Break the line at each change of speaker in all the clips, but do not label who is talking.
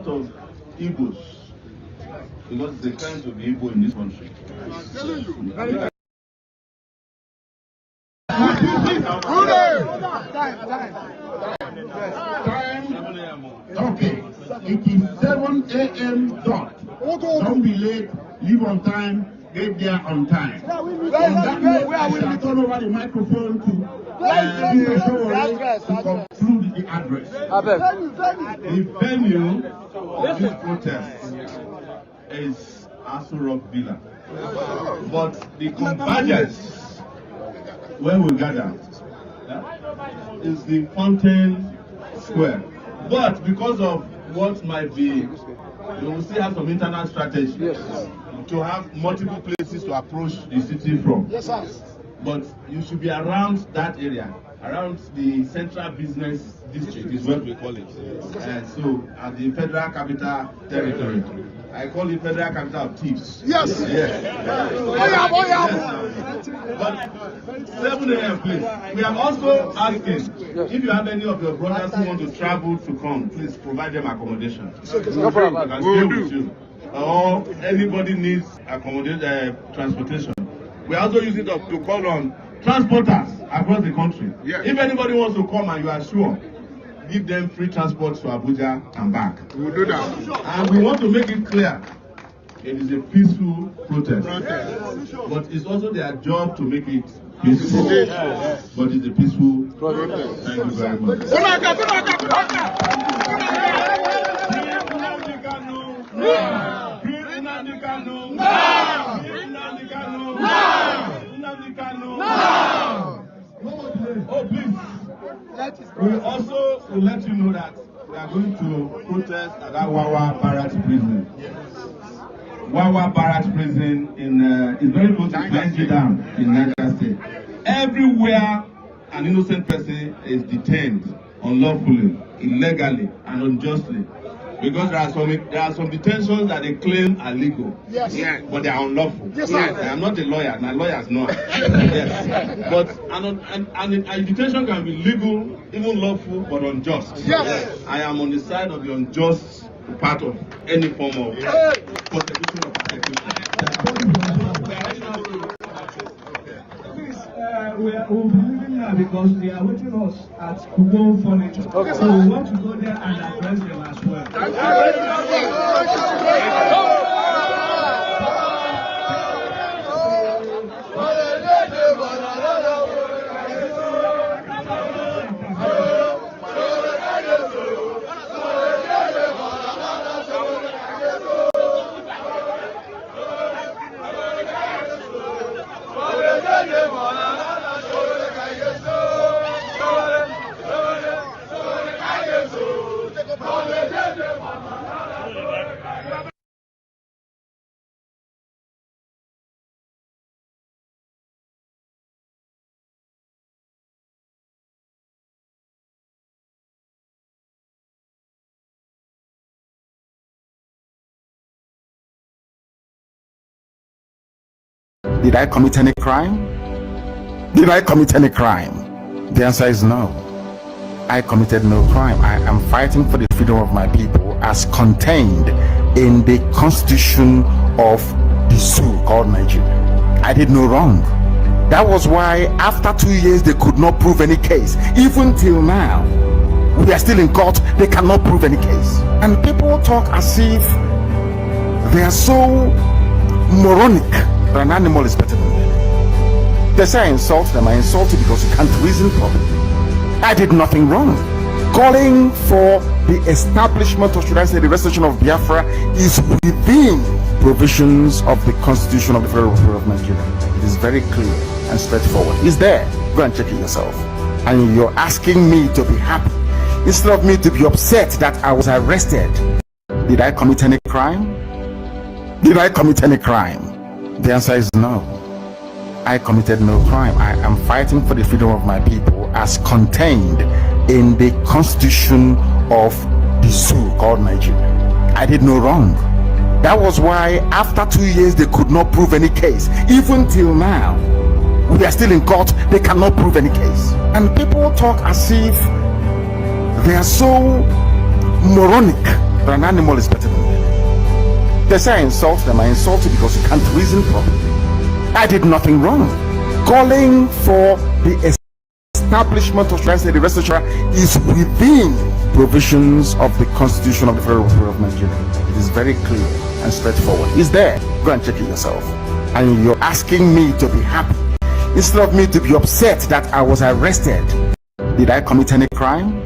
of Igbos, because it's a crime to be Igbo in this country. I'm telling you.
Okay, it is 7 a.m. dot. Don't be late, leave on time, get there on time. On that note, I shall turn over the microphone to conclude the address. The venue of this protest is Aso Rock Villa, but the convergence where we gather is the Fountain Square. But because of what might be, we will still have some internal strategy to have multiple places to approach the city from. Yes, sir. But you should be around that area, around the central business district is what we call it. So at the Federal Capital Territory. I call it Federal Capital of Thieves. Yes. Yes. But 7 a.m. please. We are also asking if you have any of your brothers who want to travel to come, please provide them accommodation. No problem. We can stay with you. Or anybody needs accommodation, transportation. We are also using it to call on transporters across the country. Yes. If anybody wants to come and you are sure, give them free transport to Abuja and back. We will do that. And we want to make it clear, it is a peaceful protest. But it's also their job to make it peaceful. But it's a peaceful protest. Thank you very much. Oh, please. We also will let you know that we are going to protest at that Wawa Barracks prison. Wawa Barracks prison is very close to Benji Dam in Niger State. Everywhere an innocent person is detained unlawfully, illegally, and unjustly. Because there are some detentions that they claim are legal, but they are unlawful. Yes, I am not a lawyer, my lawyers know. Yes. But a detention can be legal, even lawful, but unjust. Yes. I am on the side of the unjust part of any form of persecution or persecution.
We'll be leaving now because they are waiting us at Kubo Furniture. Okay. So we want to go there and address them as well.
Did I commit any crime? Did I commit any crime? The answer is no. I committed no crime. I am fighting for the freedom of my people as contained in the constitution of the zoo called Nigeria. I did no wrong. That was why after 2 years they could not prove any case. Even till now, we are still in court, they cannot prove any case. And people talk as if they are so moronic. But an animal is better than them. They say I insult them. I insult you because you can't reason properly. I did nothing wrong. Calling for the establishment, or should I say the restoration of Biafra, is within provisions of the Constitution of the Federal Republic of Nigeria. It is very clear and straightforward. It's there. Go and check it yourself. And you're asking me to be happy instead of me to be upset that I was arrested. Did I commit any crime? Did I commit any crime? The answer is no. I committed no crime. I am fighting for the freedom of my people as contained in the constitution of the zoo called Nigeria. I did no wrong. That was why after 2 years they could not prove any case. Even till now, we are still in court, they cannot prove any case. And people talk as if they are so moronic. but an animal is better than them. They say I insult them. I insult you because you can't reason properly. I did nothing wrong. Calling for the establishment of the restoration is within provisions of the Constitution of the Federal Republic of Nigeria. It is very clear and straightforward. It's there. Go and check it yourself. And you're asking me to be happy instead of me to be upset that I was arrested. Did I commit any crime?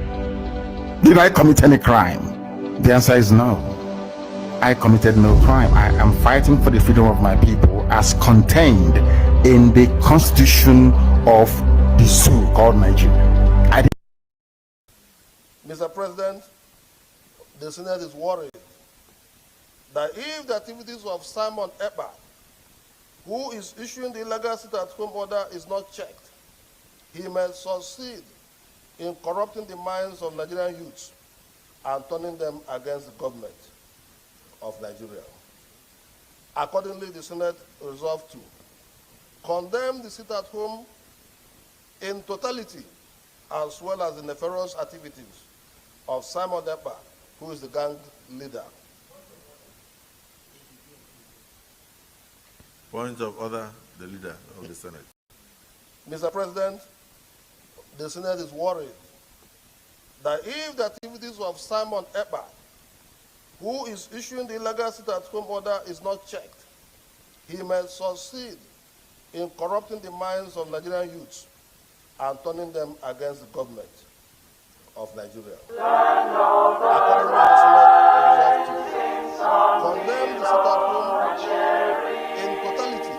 Did I commit any crime? The answer is no. I committed no crime. I am fighting for the freedom of my people as contained in the Constitution of the zoo called Nigeria.
Mr. President, the Senate is worried that if the activities of Simon Ekpa, who is issuing the illegal sit-at-home order, is not checked, he may succeed in corrupting the minds of Nigerian youths and turning them against the government of Nigeria. Accordingly, the Senate resolved to condemn the sit-at-home in totality, as well as the nefarious activities of Simon Ekpa, who is the gang leader.
Point of order, the leader of the Senate.
Mr. President, the Senate is worried that if the activities of Simon Ekpa, who is issuing the illegal sit-at-home order, is not checked, he may succeed in corrupting the minds of Nigerian youths and turning them against the government of Nigeria. Accordingly, the Senate resolved to condemn the sit-at-home in totality,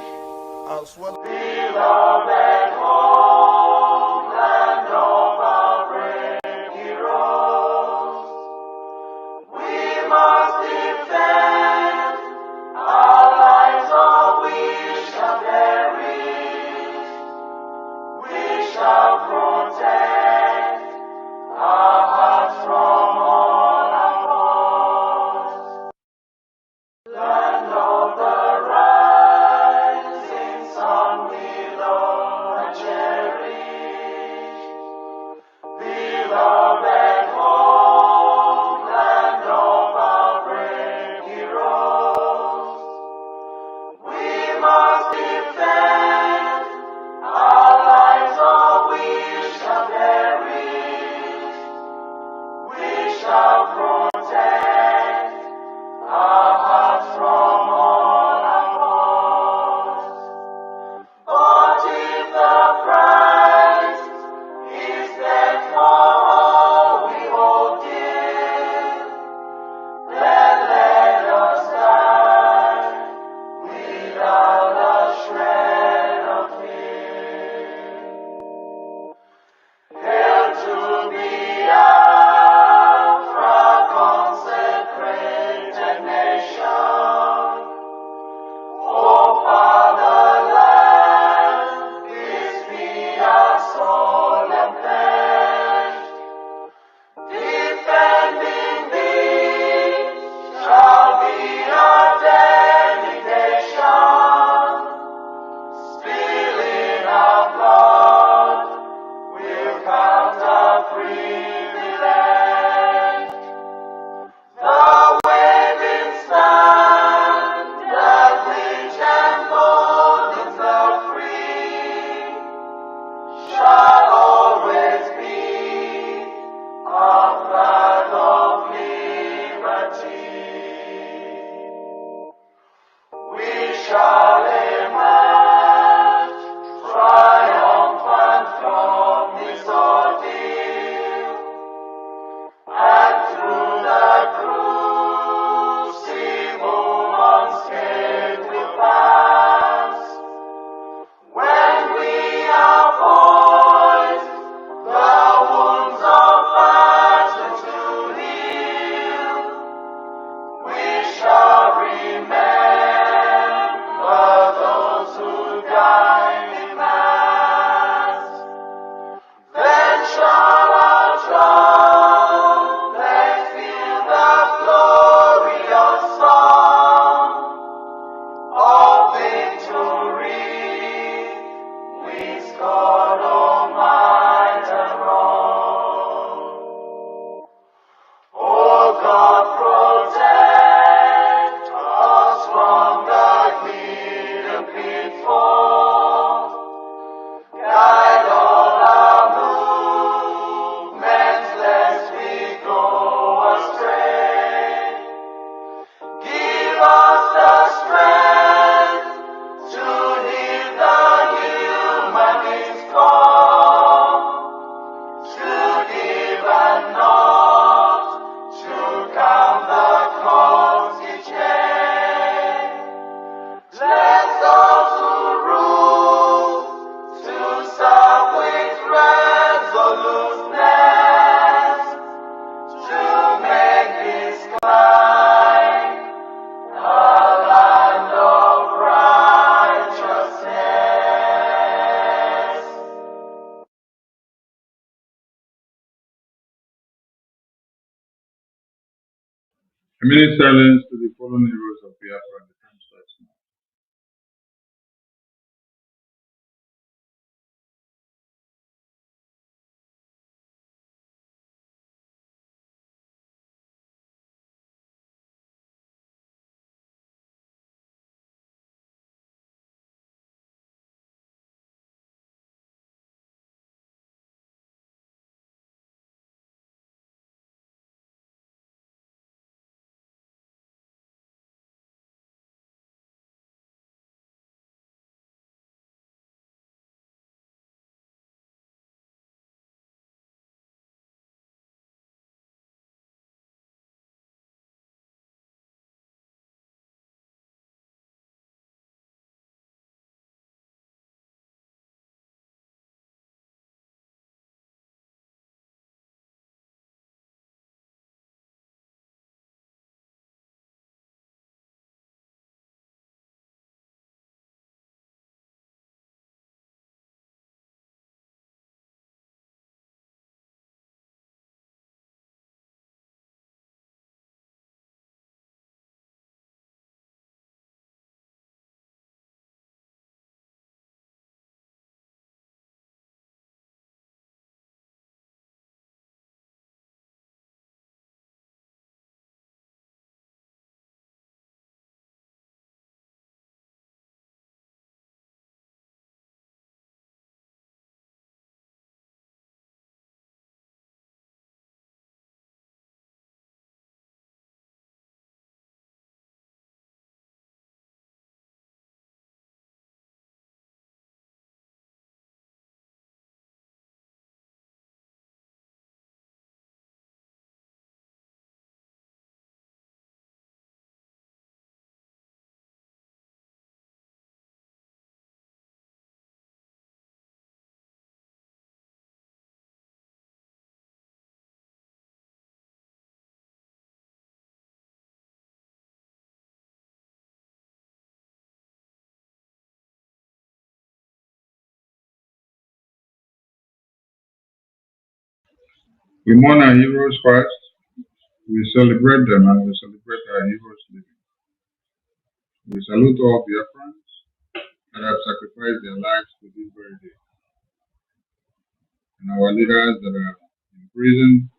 as well as
homeland of our brave heroes. We must defend our lives, or we shall perish. We shall protect our hearts from all our foes. Land of the rising sun, we love and cherish. Beloved homeland of our brave heroes. We must defend our lives, or we shall perish. We shall protect our hearts from all our foes. But if the price is death for all we hold dear, then let us die without a shred of fear. Hail to Biafra, consecrated nation. O fatherland, this be our solemn pledge. Defending thee shall be our dedication. Spilling our blood will count our privilege. The waving standard which emboldens the free shall always be our flag of liberty. We shall emerge triumphant from this ordeal, and through the crucible unscathed we'll pass. When we are poised, the wounds of battle to heal, we shall remember those who died in mass. Then shall our trumpets fill the glorious song of victory. We scored, O might and wrong. O God,
minute silence to the fallen heroes of Biafra. The time starts now. We mourn our heroes first. We celebrate them and we celebrate our heroes living. We salute all Biafrans that have sacrificed their lives to this very day, and our leaders that are in prison.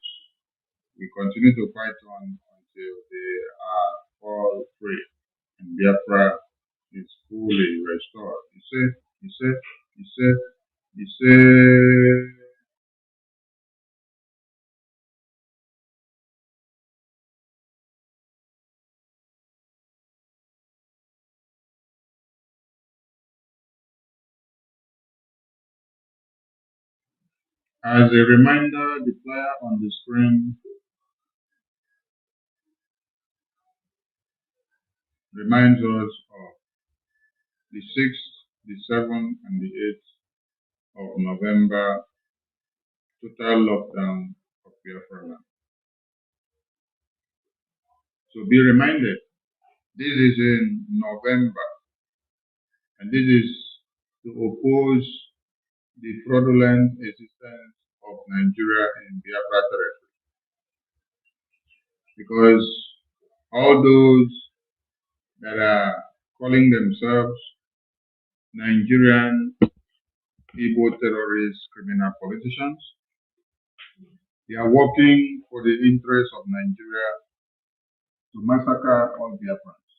We continue to fight on until they are all free and Biafra is fully restored. He said. As a reminder, the flyer on the screen reminds us of the 6th, the 7th, and the 8th of November total lockdown of Biafra land. So be reminded, this is in November, and this is to oppose the fraudulent existence of Nigeria in Biafra territory. Because all those that are calling themselves Nigerian IGBO terrorist criminal politicians, they are working for the interests of Nigeria to massacre all Biafrans.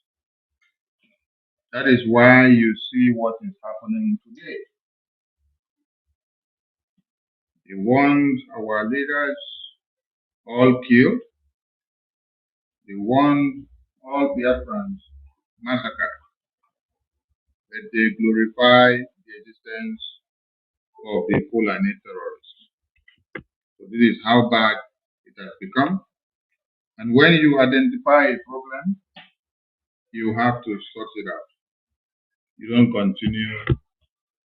That is why you see what is happening today. They want our leaders all killed. They want all Biafrans massacred. But they glorify the existence of the Fulani terrorists. So this is how bad it has become. And when you identify a problem, you have to sort it out. You don't continue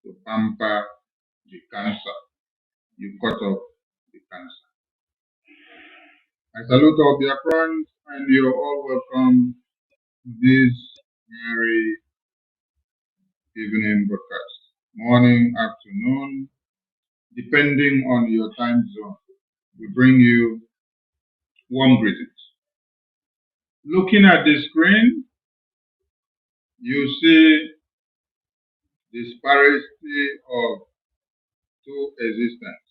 to pamper the cancer. You cut off the cancer. I salute all Biafrans, and you're all welcome to this very evening broadcast. Morning, afternoon, depending on your time zone. We bring you warm greetings. Looking at the screen, you see disparity of two existence.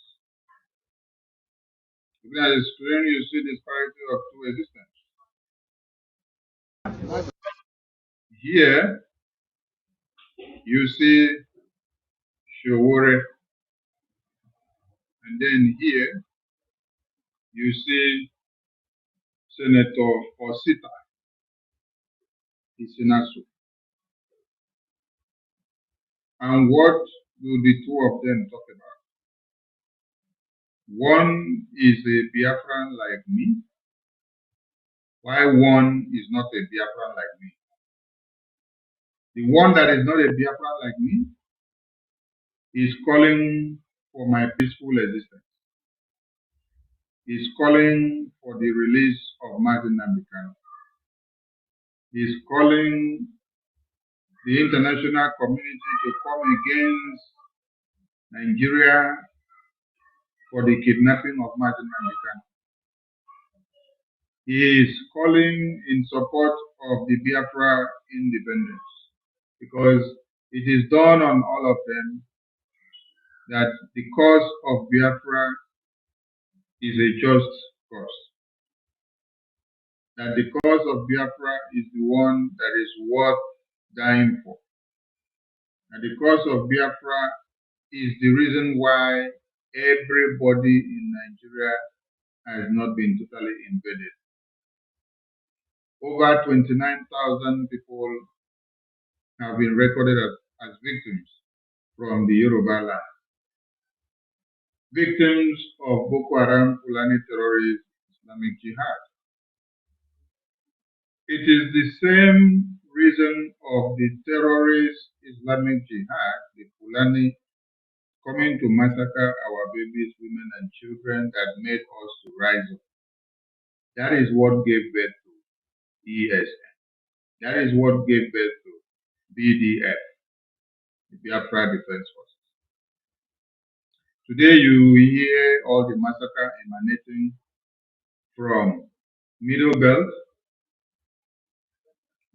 Looking at the screen, you see disparity of two existence. Here, you see Showore, and then here, you see Senator Osita Isinasu. And what do the two of them talk about? One is a Biafran like me, while one is not a Biafran like me. The one that is not a Biafran like me is calling for my peaceful existence. He's calling for the release of Martin Namdekan. He's calling the international community to come against Nigeria for the kidnapping of Martin Namdekan. He is calling in support of the Biafra independence because it is dawned on all of them that the cause of Biafra is a just cause. That the cause of Biafra is the one that is worth dying for. And the cause of Biafra is the reason why everybody in Nigeria has not been totally invaded. Over 29,000 people have been recorded as victims from the Yoruba land. Victims of Boko Haram, Fulani terrorist, Islamic Jihad. It is the same reason of the terrorist Islamic Jihad, the Fulani, coming to massacre our babies, women, and children that made us to rise up. That is what gave birth to ESN. That is what gave birth to BDF, the Biafra Defense Forces. Today you hear all the massacre emanating from Middle Belt,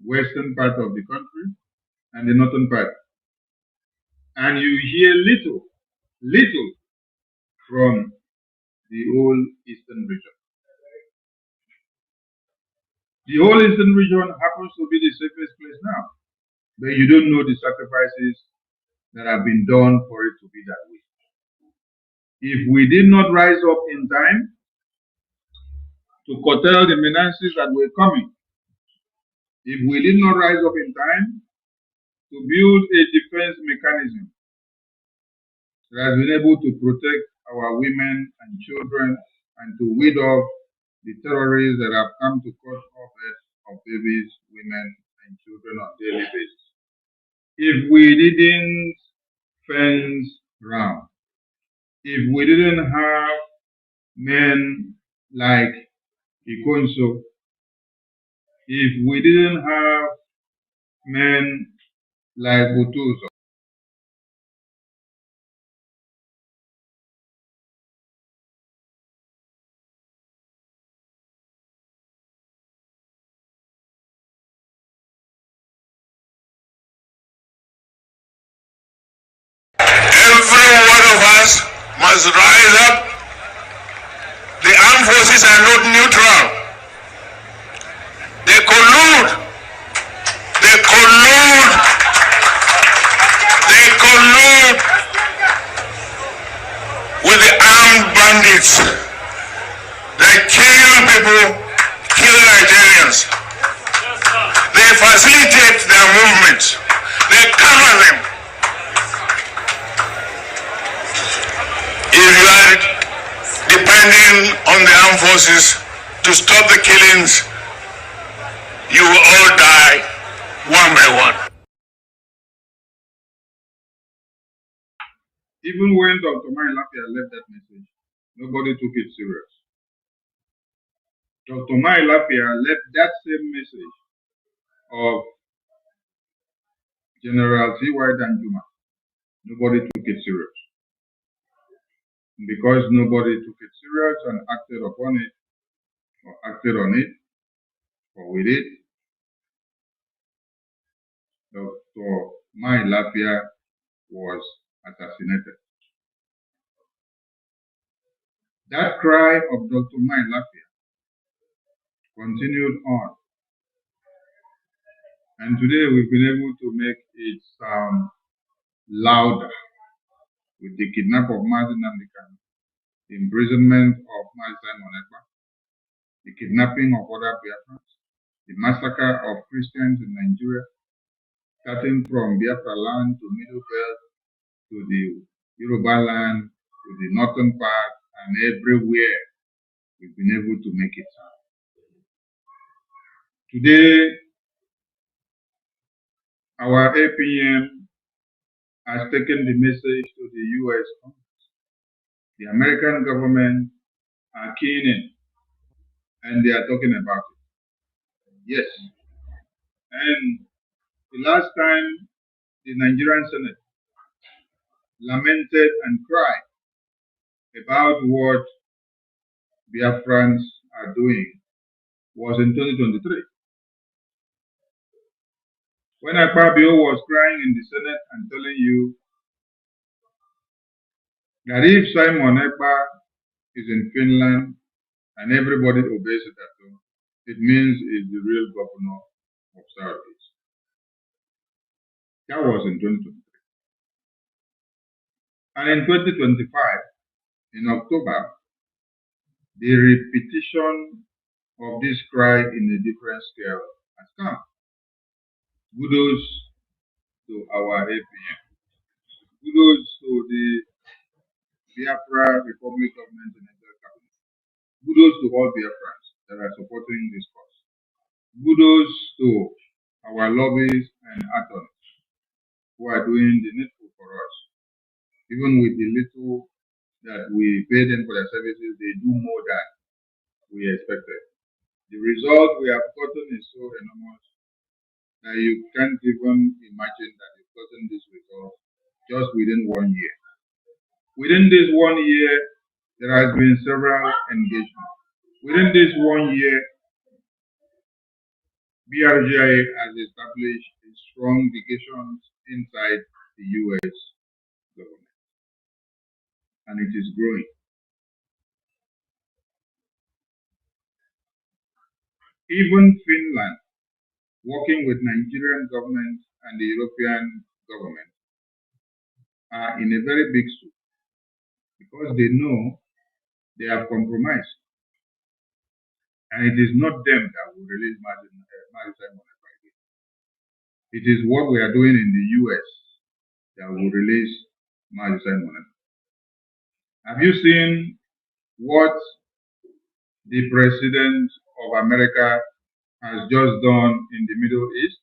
western part of the country, and the northern part. And you hear little from the whole eastern region. The whole eastern region happens to be the safest place now, but you don't know the sacrifices that have been done for it to be that way. If we did not rise up in time to curtail the menaces that were coming, if we did not rise up in time to build a defense mechanism that has been able to protect our women and children and to weed off the terrorists that have come to cut off heads of babies, women, and children on a daily basis. If we didn't fence round, if we didn't have men like Ikonso, if we didn't have men like Butuzo,
every one of us must rise up. The armed forces are not neutral. They collude. They collude. They collude with the armed bandits. They kill people, kill Nigerians. They facilitate their movements. They cover them. If you are depending on the armed forces to stop the killings, you will all die one by one.
even when Dr. Mailafia left that message, nobody took it serious. Dr. Mailafia left that same message of General T.Y. Danjuma. Nobody took it serious. Because nobody took it serious and acted upon it, or acted on it,
But with it, Dr. Mai Lafia was assassinated. That cry of Dr. Mai Lafia continued on. And today we've been able to make it sound louder with the kidnapping of Mazi Nnamdi Kanu, the imprisonment of Mazi Simon Ekpa, the kidnapping of other Biafrans, the massacre of Christians in Nigeria, starting from Biafra land to Middle Belt to the Yoruba land to the northern part and everywhere we've been able to make it sound. Today, our APM has taken the message to the U.S. Congress. The American government are keen in, and they are talking about it. Yes. And the last time the Nigerian Senate lamented and cried about what Biafrans are doing was in 2023. When Akpabio was crying in the Senate and telling you that if Simon Ekpa is in Finland and everybody obeys it at home, it means he's the real governor of Southeast. That was in 2023. And in 2025, in October, the repetition of this cry in a different scale has come. Kudos to our APM. Kudos to the Biafra Republic of Continental Cabinet. Kudos to all Biafrans that are supporting this cause. Kudos to our lobbies and attorneys who are doing the needful for us. Even with the little that we pay them for their services, they do more than we expected. The result we have gotten is so enormous that you can't even imagine that you've gotten this result just within 1 year. Within this 1 year, there has been several engagements. Within this 1 year, BRGIA has established strong legations inside the U.S. government, and it is growing. Even Finland, working with Nigerian government and the European government, are in a very big soup because they know they have compromised. And it is not them that will release Mazi Simon Ekpa again. It is what we are doing in the U.S. that will release Mazi Simon Ekpa. Have you seen what the President of America has just done in the Middle East?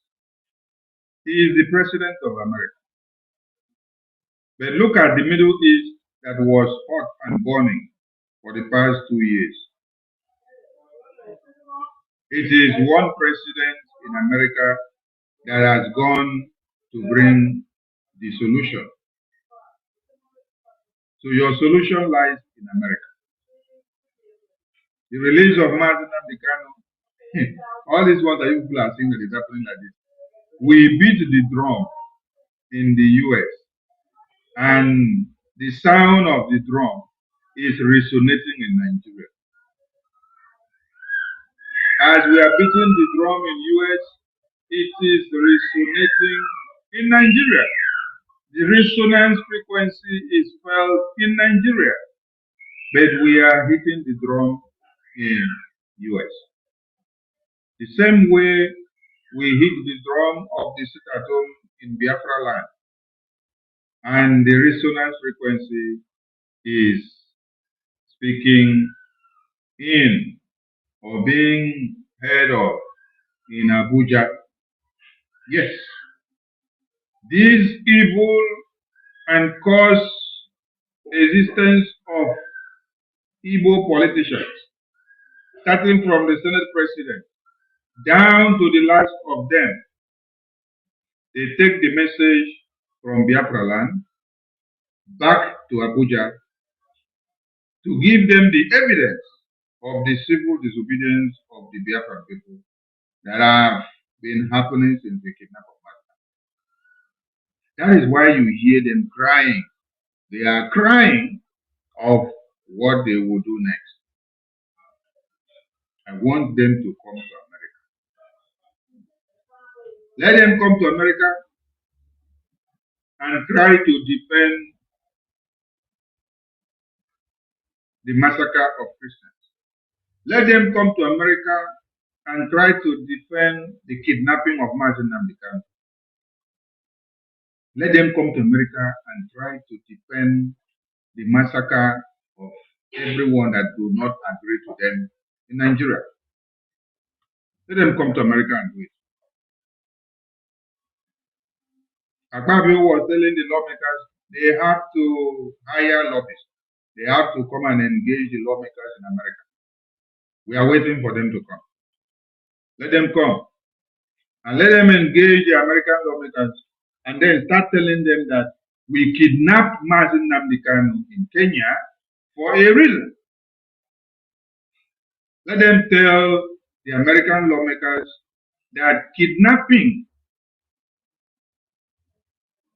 He is the President of America. But look at the Middle East that was hot and burning for the past 2 years. It is one president in America that has gone to bring the solution. So your solution lies in America. The release of Mazi Nnamdi Kanu, all these ones that you people are seeing that is happening like this. We beat the drum in the US, and the sound of the drum is resonating in Nigeria. As we are beating the drum in US, it is resonating in Nigeria. The resonance frequency is felt in Nigeria, but we are hitting the drum in US. The same way we hit the drum of the sit at home in Biafra land, and the resonance frequency is speaking in or being heard of in Abuja. Yes, this evil and cause existence of IGBO politicians, starting from the Senate President down to the last of them, they take the message from Biafra land back to Abuja to give them the evidence of the civil disobedience of the Biafran people that have been happening since the kidnapping of Martin. That is why you hear them crying. They are crying of what they will do next. I want them to come to America. Let them come to America and try to defend the massacre of Christians. Let them come to America and try to defend the kidnapping of Martin Namdekan. Let them come to America and try to defend the massacre of everyone that do not agree to them in Nigeria. Let them come to America and do it. Akpabio was telling the lawmakers they have to hire lobbyists. They have to come and engage the lawmakers in America. We are waiting for them to come. Let them come. And let them engage the American lawmakers and then start telling them that we kidnapped Martin Namdekan in Kenya for a reason. Let them tell the American lawmakers that kidnapping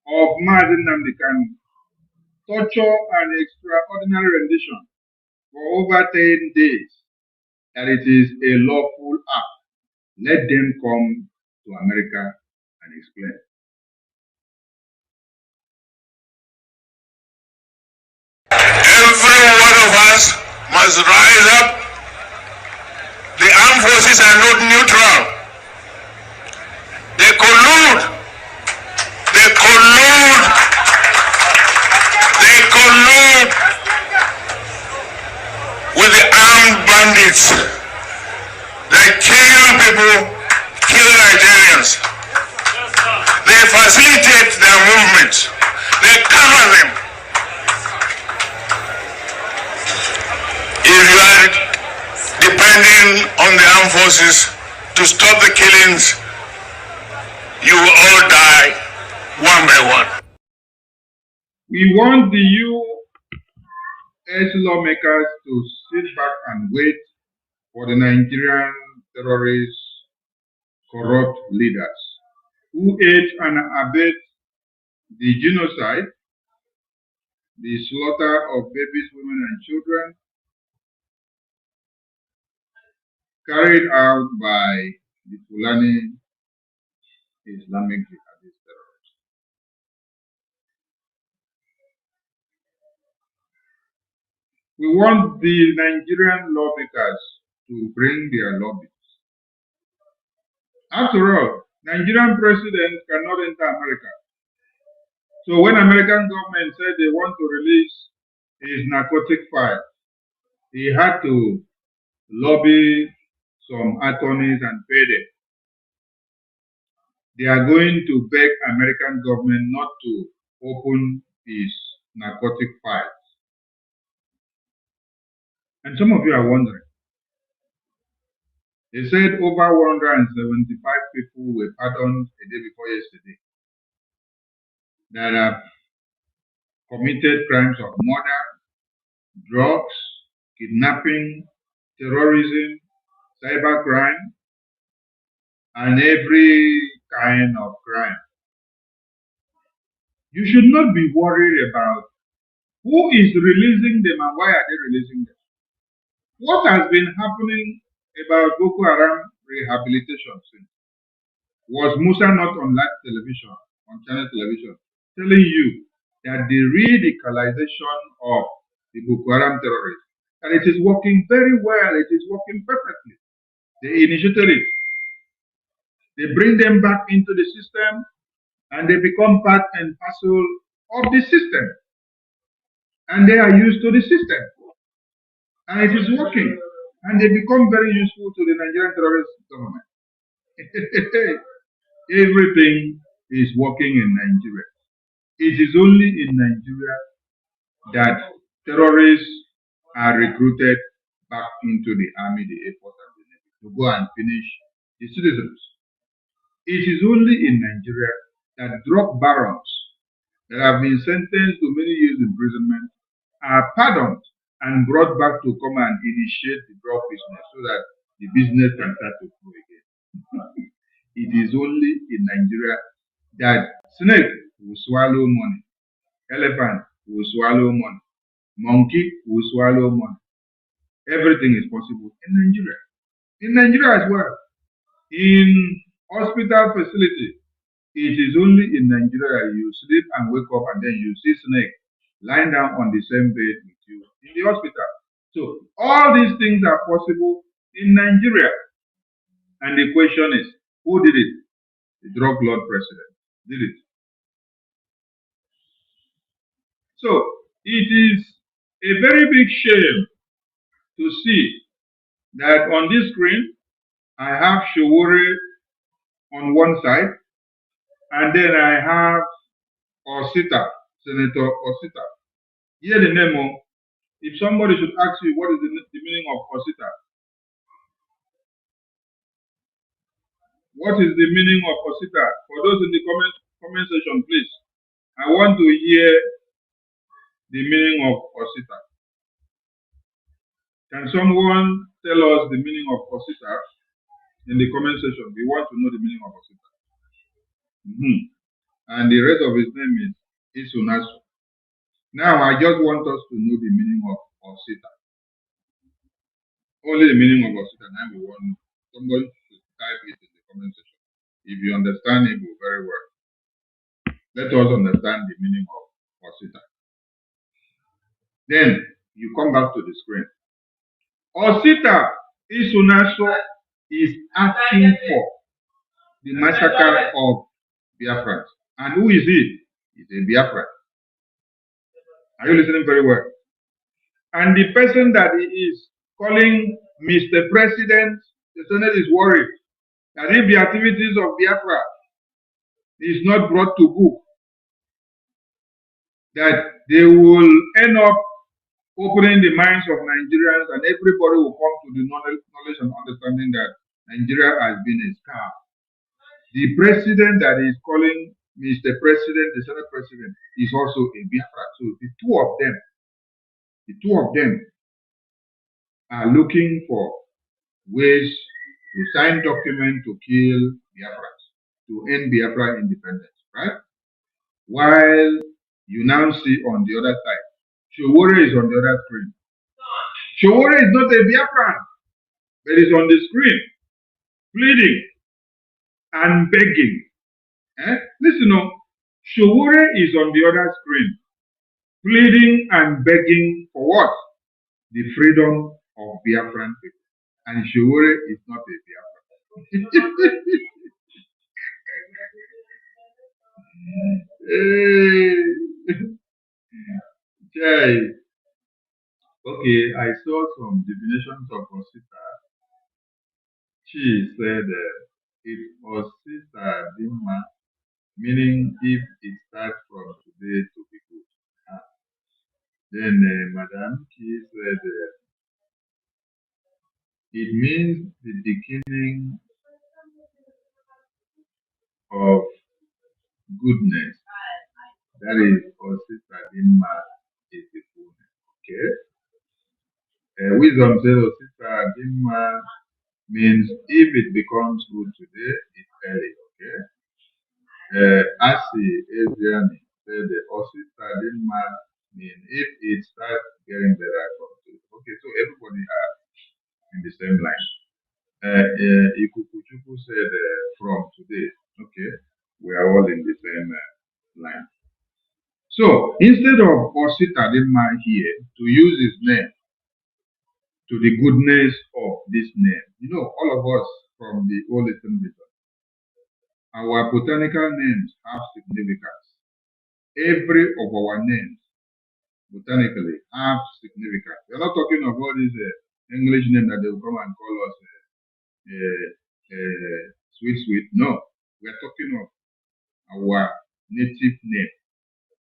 of Martin Namdekan, torture and extraordinary rendition for over 10 days, that it is a lawful act. Let them come to America and explain.
Every one of us must rise up. The armed forces are not neutral. They collude. They collude. They collude with the armed bandits. They kill people, kill Nigerians. They facilitate their movements. They cover them. If you are depending on the armed forces to stop the killings, you will all die one by one.
We want the US lawmakers to sit back and wait for the Nigerian terrorist, corrupt leaders who aid and abet the genocide, the slaughter of babies, women, and children carried out by the Fulani Islamic jihadist terrorists. We want the Nigerian lawmakers to bring their lobbies. After all, Nigerian president cannot enter America. So when American government said they want to release his narcotic file, he had to lobby some attorneys and pay them. They are going to beg American government not to open his narcotic files. And some of you are wondering. They said over 175 people were pardoned a day before yesterday that have committed crimes of murder, drugs, kidnapping, terrorism, cybercrime, and every kind of crime. You should not be worried about who is releasing them and why are they releasing them. What has been happening about Boko Haram rehabilitation since? Was Musa not on live television, on channel television, telling you that the radicalization of the Boko Haram terrorists, and it is working very well, it is working perfectly. They initiated it. They bring them back into the system and they become part and parcel of the system. And they are used to the system. And it is working. And they become very useful to the Nigerian terrorist government. Everything is working in Nigeria. It is only in Nigeria that terrorists are recruited back into the army, the air force, and the navy to go and finish the citizens. It is only in Nigeria that drug barons that have been sentenced to many years imprisonment are pardoned and brought back to come and initiate the drug business so that the business can start to grow again. It is only in Nigeria that snake will swallow money, elephant will swallow money, monkey will swallow money. Everything is possible in Nigeria. In Nigeria as well. In hospital facility, it is only in Nigeria you sleep and wake up and then you see snake lying down on the same bed with you in the hospital. So all these things are possible in Nigeria. And the question is, who did it? The drug lord president did it. So it is a very big shame to see that on this screen, I have Showore on one side, and then I have Osita, Senator Osita. Hear the name. If somebody should ask you what is the meaning of Osita, what is the meaning of Osita? For those in the comment section, please. I want to hear the meaning of Osita. Can someone tell us the meaning of Osita in the comment section? We want to know the meaning of Osita. And the rest of his name is Isunasu. Now, I just want us to know the meaning of Osita. Only the meaning of Osita. Now we want somebody to type it in the comment section. If you understand Igbo very well, let us understand the meaning of Osita. Then you come back to the screen. Osita Isunasu is asking for the massacre of Biafrans. And who is he? He's a Biafran. Are you listening very well? And the person that he is calling Mr. President, the Senate is worried that if the activities of Biafra is not brought to book, that they will end up opening the minds of Nigerians and everybody will come to the knowledge and understanding that Nigeria has been a scam. The president that is calling Mr. President, the Senate president, is also a Biafra. So the two of them are looking for ways to sign documents to kill Biafrans, to end Biafra independence, right? While you now see on the other side, Showore is on the other screen. Showore is not a Biafran, but is on the screen, pleading and begging. Listen, Showore is on the other screen, pleading and begging for what? The freedom of Biafran people. And Showore is not a Biafran. Okay, I saw some definitions of Osita. She said, if Osita Dima, meaning if it starts from today to be good. Then Madam Key said, it means the beginning of goodness. That is Osita Dima is the fullness. Okay. Wisdom says Osita Dima means if it becomes good today, it's early. Okay. Asi Adriani said Osita Dima mean if it starts getting better from today. Okay, so everybody are in the same line. Ikukuchuku said from today. Okay, we are all in the same line. So instead of Osita Dima here to use his name to the goodness of this name, all of us from the Old Eastern region, our botanical names have significance. Every of our names botanically have significance. We're not talking of all these English names that they will come and call us sweet. No, we're talking of our native name.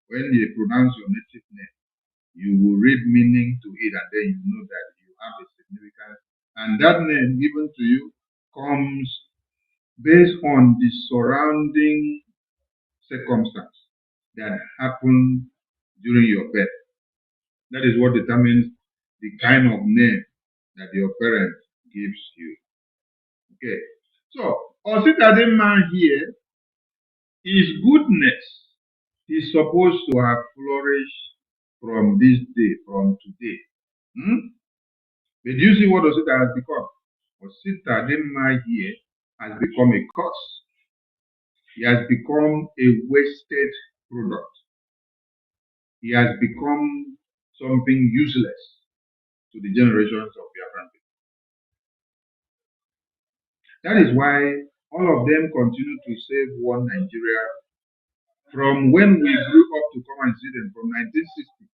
When you pronounce your native name, you will read meaning to it, and then you know that you have a significance. And that name given to you comes based on the surrounding circumstance that happened during your birth. That is what determines the kind of name that your parents gives you. Okay. So, Ositadema here, his goodness is supposed to have flourished from this day, from today. But do you see what Osita has become? Ositadema here has become a curse. He has become a wasted product. He has become something useless to the generations of Biafran people. That is why all of them continue to save one Nigeria from when we grew up to come and see them from 1960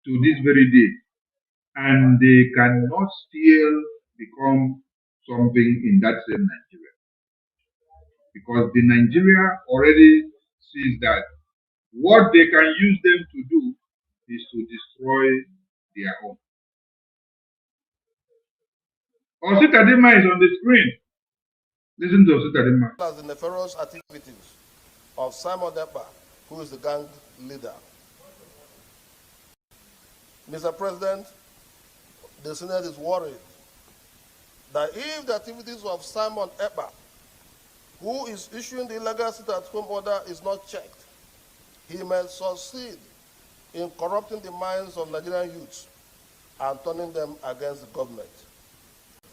to this very day. And they cannot still become something in that same Nigeria. Because the Nigeria already sees that what they can use them to do is to destroy their own. Ositadema is on the screen. Listen to Ositadema.
As the nefarious activities of Simon Ekpa, who is the gang leader. Mr. President, the Senate is worried that if the activities of Simon Ekpa, who is issuing the illegal sit-at-home order, is not checked, he may succeed in corrupting the minds of Nigerian youths and turning them against the government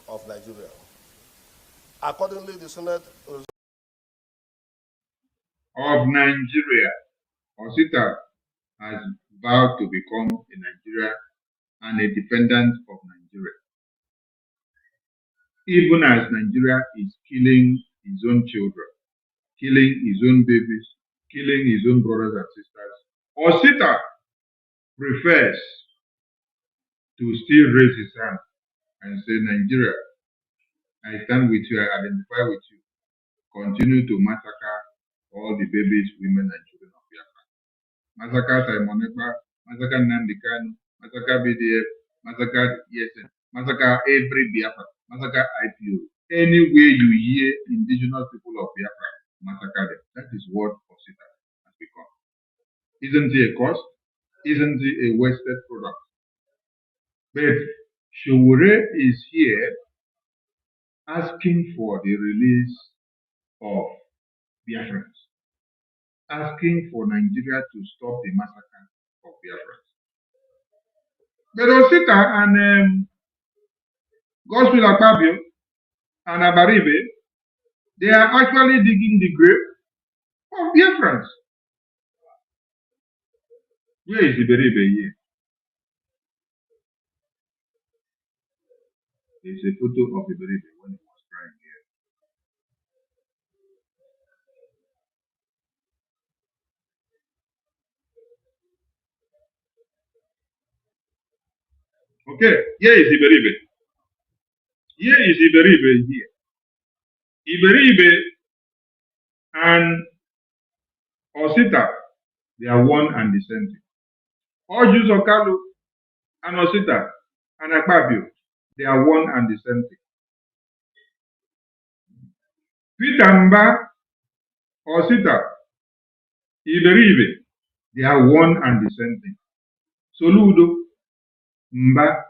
of Nigeria. Accordingly, the Senate
of Nigeria, Osita has vowed to become a Nigeria and a defendant of Nigeria. Even as Nigeria is killing his own children, killing his own babies, killing his own brothers and sisters, Osita prefers to still raise his hand and say, Nigeria, I stand with you, I identify with you. Continue to massacre all the babies, women, and children of Biafra. Massacre Simon Ekpa, massacre ANAMBRA, massacre BDF, massacre ESN, massacre every Biafra, massacre IPO. Anywhere you hear indigenous people of Biafra, massacre them. That is what Osita has become. Isn't he a cost? Isn't he a wasted product? But Showore is here asking for the release of Biafrans, asking for Nigeria to stop the massacre of Biafrans. But Osita and Gospel Akpabio and Abaribe, they are actually digging the grave of Biafrans. Where is Iberibe here? There's a photo of Iberibe when he was crying here. Okay, here is Iberibe. Here is Iberibe here. Iberibe and Osita, they are one and the same thing. All Jews of Kalu and Osita and Akpabio, they are one and the same thing. Peter Mba, Osita, Iberibe, they are one and the same thing. Soludo, Mba,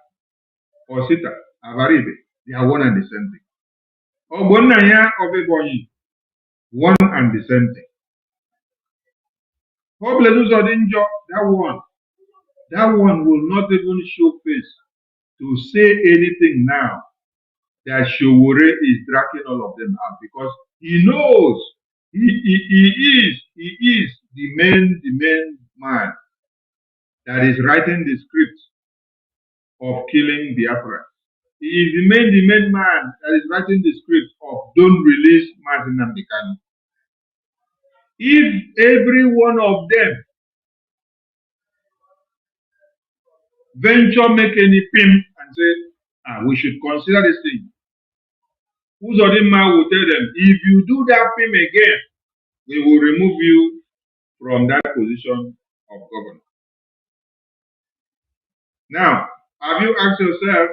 Osita, Abaribe, they are one and the same thing. Ogbonnaya of Ebonyi, one and the same thing. Hopeless Odinjo, that one will not even show face to say anything now that Showore is dragging all of them out because he knows he is the main man that is writing the script of killing Biafra. He is the main man that is writing the script of don't release Martin Namdekanu. If every one of them venture make any pimp and say, we should consider this thing, Uzodinma will tell them, if you do that pimp again, we will remove you from that position of governor. Now, have you asked yourself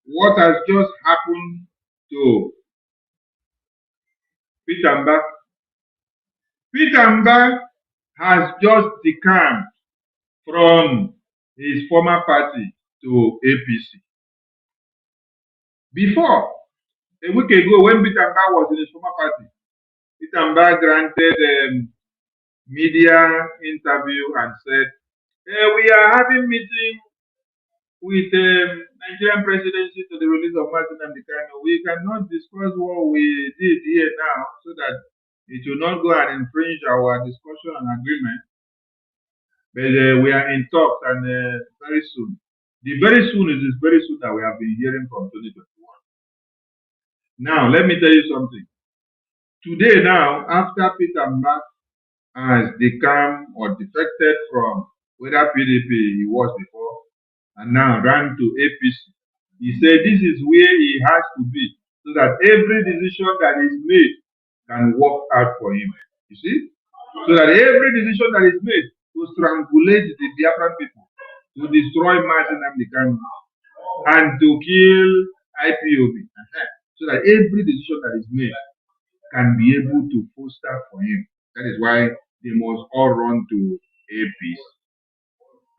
what has just happened to Peter Mba? Peter Mba has just decamped from his former party to APC. Before, A week ago, when Bitamba was in his former party, Bitamba granted media interview and said, we are having meeting with Nigerian presidency to the release of Martin Amdekano. We cannot discuss what we did here now so that it will not go and infringe our discussion and agreement. But we are in talks and very soon. The very soon is this very soon that we have been hearing from 2021. Now, let me tell you something. Today now, after Peter Mbak has become or defected from whether PDP he was before and now ran to APC, he said this is where he has to be so that every decision that is made can work out for him. You see? So that every decision that is made to strangulate the Biafran people, to destroy Martin Amdekano, and to kill IPOB, so that every decision that is made can be able to foster for him. That is why they must all run to APC.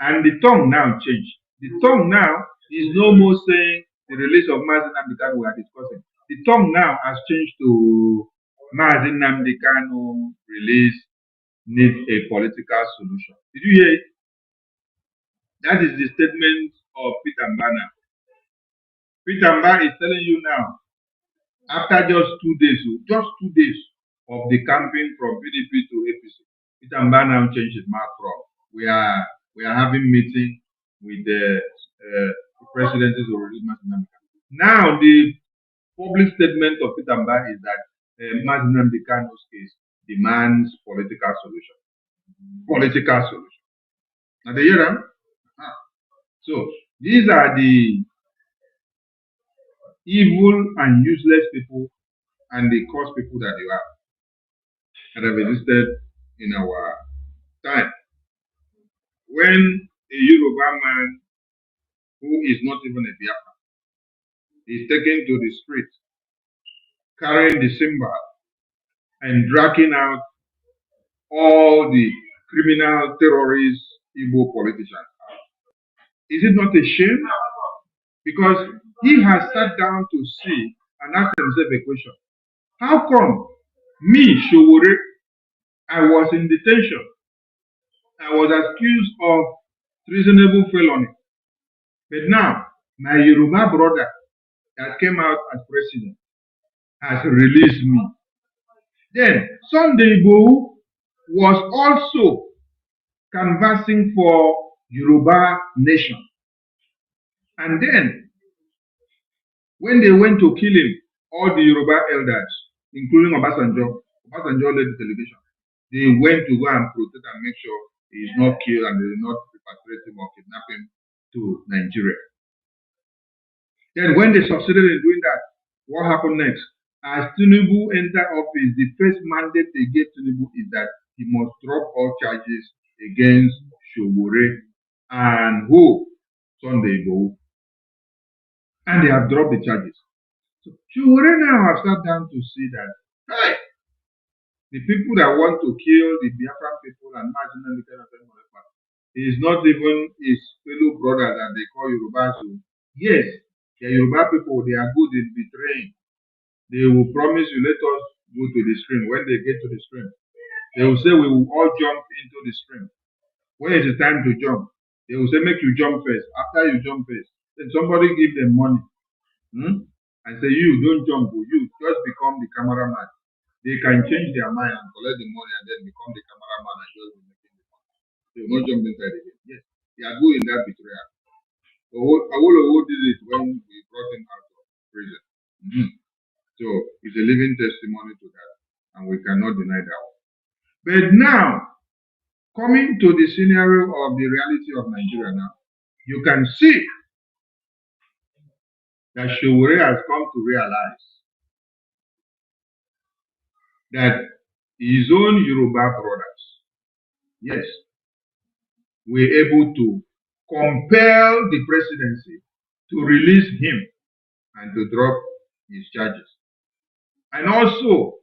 And the tongue now changed. The tongue now is no more saying the release of Mazi Nnamdi Kanu we are discussing. The tongue now has changed to Mazi Nnamdi Kanu release needs a political solution. Did you hear it? That is the statement of Peter Mbana. Peter Mbana is telling you now, after just 2 days of the campaign from PDP to APC, Peter Mbana now changed his mouth from we are having meeting with the presidencies of release Mazi Nnamdi Kanu. Now the public statement of Peter Mbana is that Mazi Nnamdi Kanu's case demands political solution. Political solution. Now they hear them? So these are the evil and useless people and the cost people that you are that have existed in our time. When a Yoruba man who is not even a Biafra is taken to the street carrying the symbol and dragging out all the criminal terrorist Igbo politicians, is it not a shame? Because he has sat down to see and asked himself a question. How come me, Showore, I was in detention, I was accused of treasonable felony, but now my Yoruba brother that came out as president has released me. Then Sunday Igboho was also canvassing for Yoruba nation. And then when they went to kill him, all the Yoruba elders, including Obasanjo led the delegation, they went to go and protect and make sure he is not killed and they will not repatriate him or kidnap him to Nigeria. Then when they succeeded in doing that, what happened next? As Tinubu entered office, the first mandate they gave Tinubu is that he must drop all charges against Showore and who? Sunday Igboho. And they have dropped the charges. So Showore now have sat down to see that, hey, the people that want to kill the Biafran people and Mazi Nnamdi Kanu is not even his fellow brother that they call Yoruba. So yes, the Yoruba people, they are good in betraying. They will promise you, let us go to the stream. When they get to the stream, they will say, we will all jump into the stream. When is the time to jump? They will say, make you jump first. After you jump first, then somebody give them money. And say, you don't jump, you just become the cameraman. They can change their mind and collect the money and then become the cameraman and just be making the money. They will not jump inside again. Yes, they are good in that betrayal. Awolowo did it when we brought him out of prison. So it's a living testimony to that, and we cannot deny that one. But now, coming to the scenario of the reality of Nigeria now, you can see that Showore has come to realize that his own Yoruba brothers, yes, were able to compel the presidency to release him and to drop his charges. And also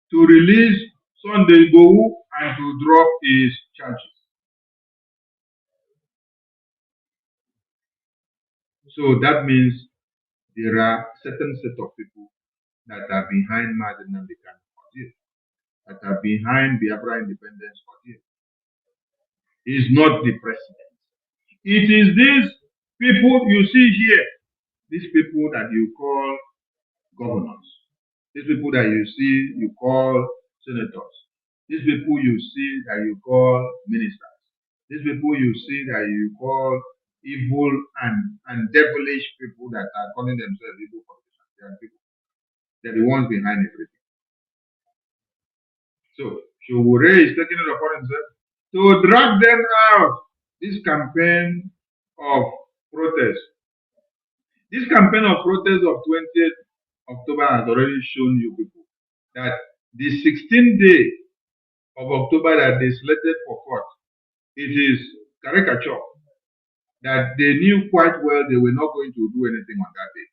to release Sunday Igboho and to drop his charges. So that means there are certain set of people that are behind Mazi Nnamdi Kanu ordeal, that are behind Biafra independence ordeal. It's not the president. It is these people you see here, these people that you call governors, these people that you see you call senators, these people you see that you call ministers, these people you see that you call evil and devilish people that are calling themselves evil politicians. They are people. They're the ones behind everything. So Showore is taking it upon himself to drag them out. This campaign of protest. This campaign of protest of 20th October has already shown you people that the 16th day of October that they selected for court, it is caricature that they knew quite well they were not going to do anything on that day.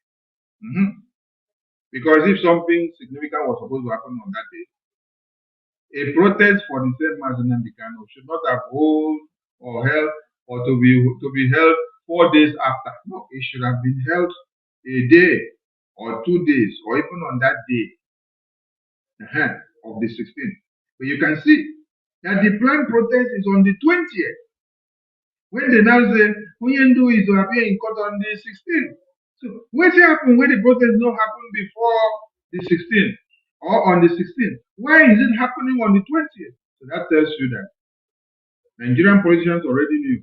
Because if something significant was supposed to happen on that day, a protest for the same Mazi Nnamdi Kanu should not have held or held or to be held 4 days after. No, it should have been held a day or 2 days or even on that day of the 16th. But you can see that the planned protest is on the 20th. When they now say, Unyendu is to appear in court on the 16th. So what happened when the protest not happen before the 16th or on the 16th? Why is it happening on the 20th? So that tells you that Nigerian politicians already knew.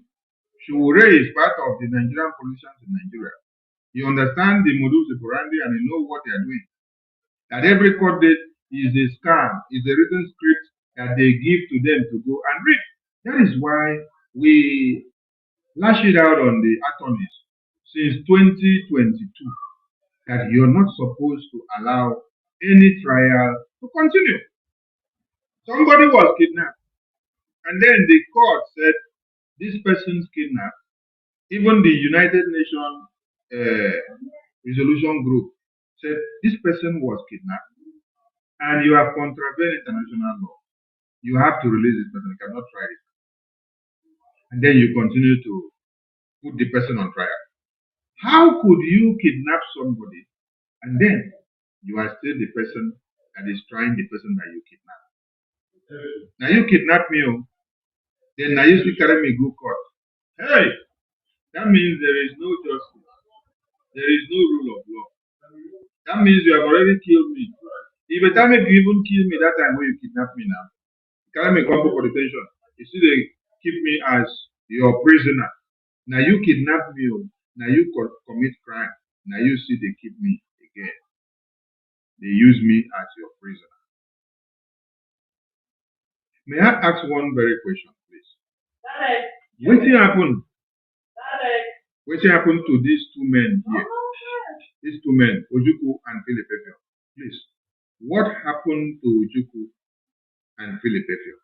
Showore is part of the Nigerian politicians in Nigeria. You understand the modus operandi and you know what they are doing. That every court date is a scam, is a written script that they give to them to go and read. That is why we lash it out on the attorneys since 2022 that you're not supposed to allow any trial to continue. Somebody was kidnapped, and then the court said this person's kidnapped. Even the United Nations resolution group said this person was kidnapped, and you have contravened international law. You have to release this person. You cannot try it. And then you continue to put the person on trial. How could you kidnap somebody and then you are still the person that is trying the person that you kidnap? Now you kidnap me, then now you still carry me go court. Hey, that means there is no justice. There is no rule of law. That means you have already killed me. If you tell me you even kill me that time when you kidnap me now, carry me come for detention. You see they keep me as your prisoner. Now you kidnap me, now you commit crime. Now you see they keep me again. They use me as your prisoner. May I ask one very question, please? What happened? What happened to these two men here? These two men, Ojukwu and Philip Effiong. Please, what happened to Ojukwu and Philip Effiong?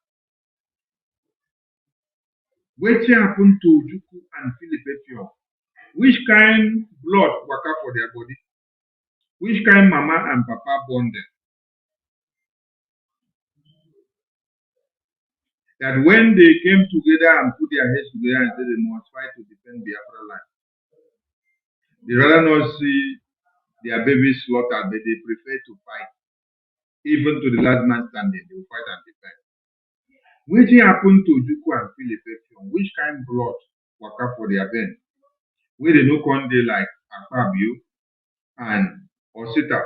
What happened to Ojukwu and Philip Effiong? Which kind blood waka for their body? Which kind mama and papa born them? That when they came together and put their heads together and said they must fight to defend Biafra land, they rather not see their babies slaughtered, but they prefer to fight. Even to the last man standing, they will fight and defend. What happened to Ojukwu and Philip Effiong? Which kind blood waka for their veins? Where they no come dey like Akpabio and Osita.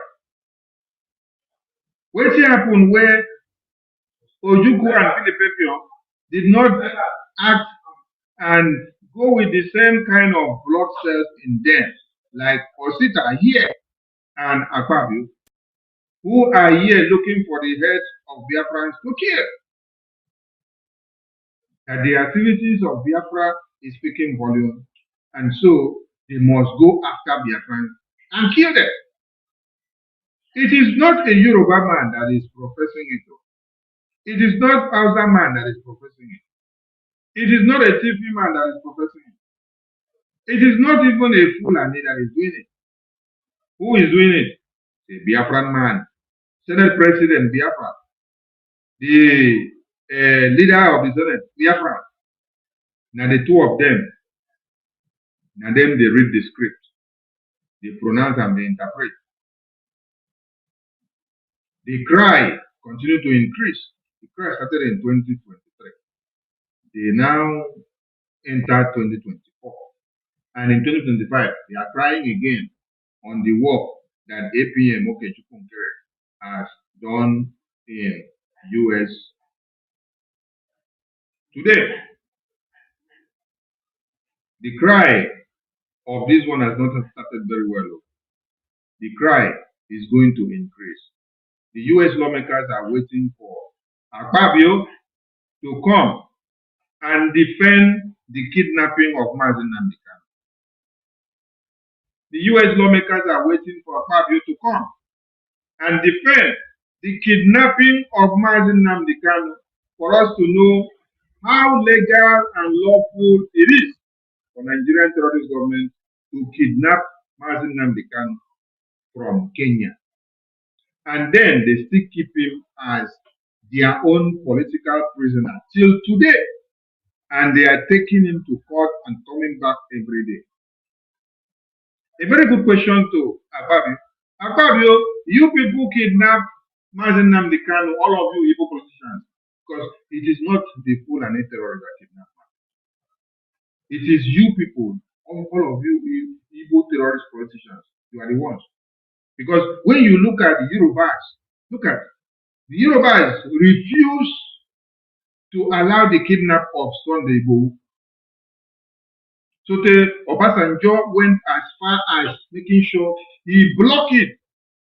What happened where Ojukwu and Philip Effiong did not act and go with the same kind of blood cells in them, like Osita here and Akpabio, who are here looking for the heads of Biafrans to kill. That the activities of Biafra is speaking volume, and so they must go after Biafrans and kill them. It is not a Yoruba man that is professing it. It is not Hausa man that is professing it. It is not a TV man that is professing it. It is not even a Fulani that is doing it. Who is doing it? The Biafran man, Senate President Biafra, the leader of the Senate Biafra. Now the two of them, now them they read the script. they pronounce and they interpret. The cry continued to increase. The cry started in 2023. They now entered 2024. And in 2025, they are crying again on the work that APM Okechukwu has done in US. Today, the cry of this one has not started very well. The cry is going to increase. The US lawmakers are waiting for Akpabio to come and defend the kidnapping of Mazi Nnamdi Kanu. The US lawmakers are waiting for Akpabio to come and defend the kidnapping of Mazi Nnamdi Kanu for us to know how legal and lawful it is for Nigerian terrorist government to kidnap Mazi Nnamdi Kanu from Kenya. And then they still keep him as their own political prisoner till today. And they are taking him to court and coming back every day. A very good question to Akpabio. Akpabio, you people kidnap Mazi Nnamdi Kanu, all of you Igbo politicians, because it is not the full and terrorists that kidnap him. It is you people, all of you Igbo terrorist politicians, you are the ones. Because when you look at the Yorubas, look at the Yorubas refuse to allow the kidnap of Sunday Igbo. So the Obasanjo went as far as making sure he blocked it.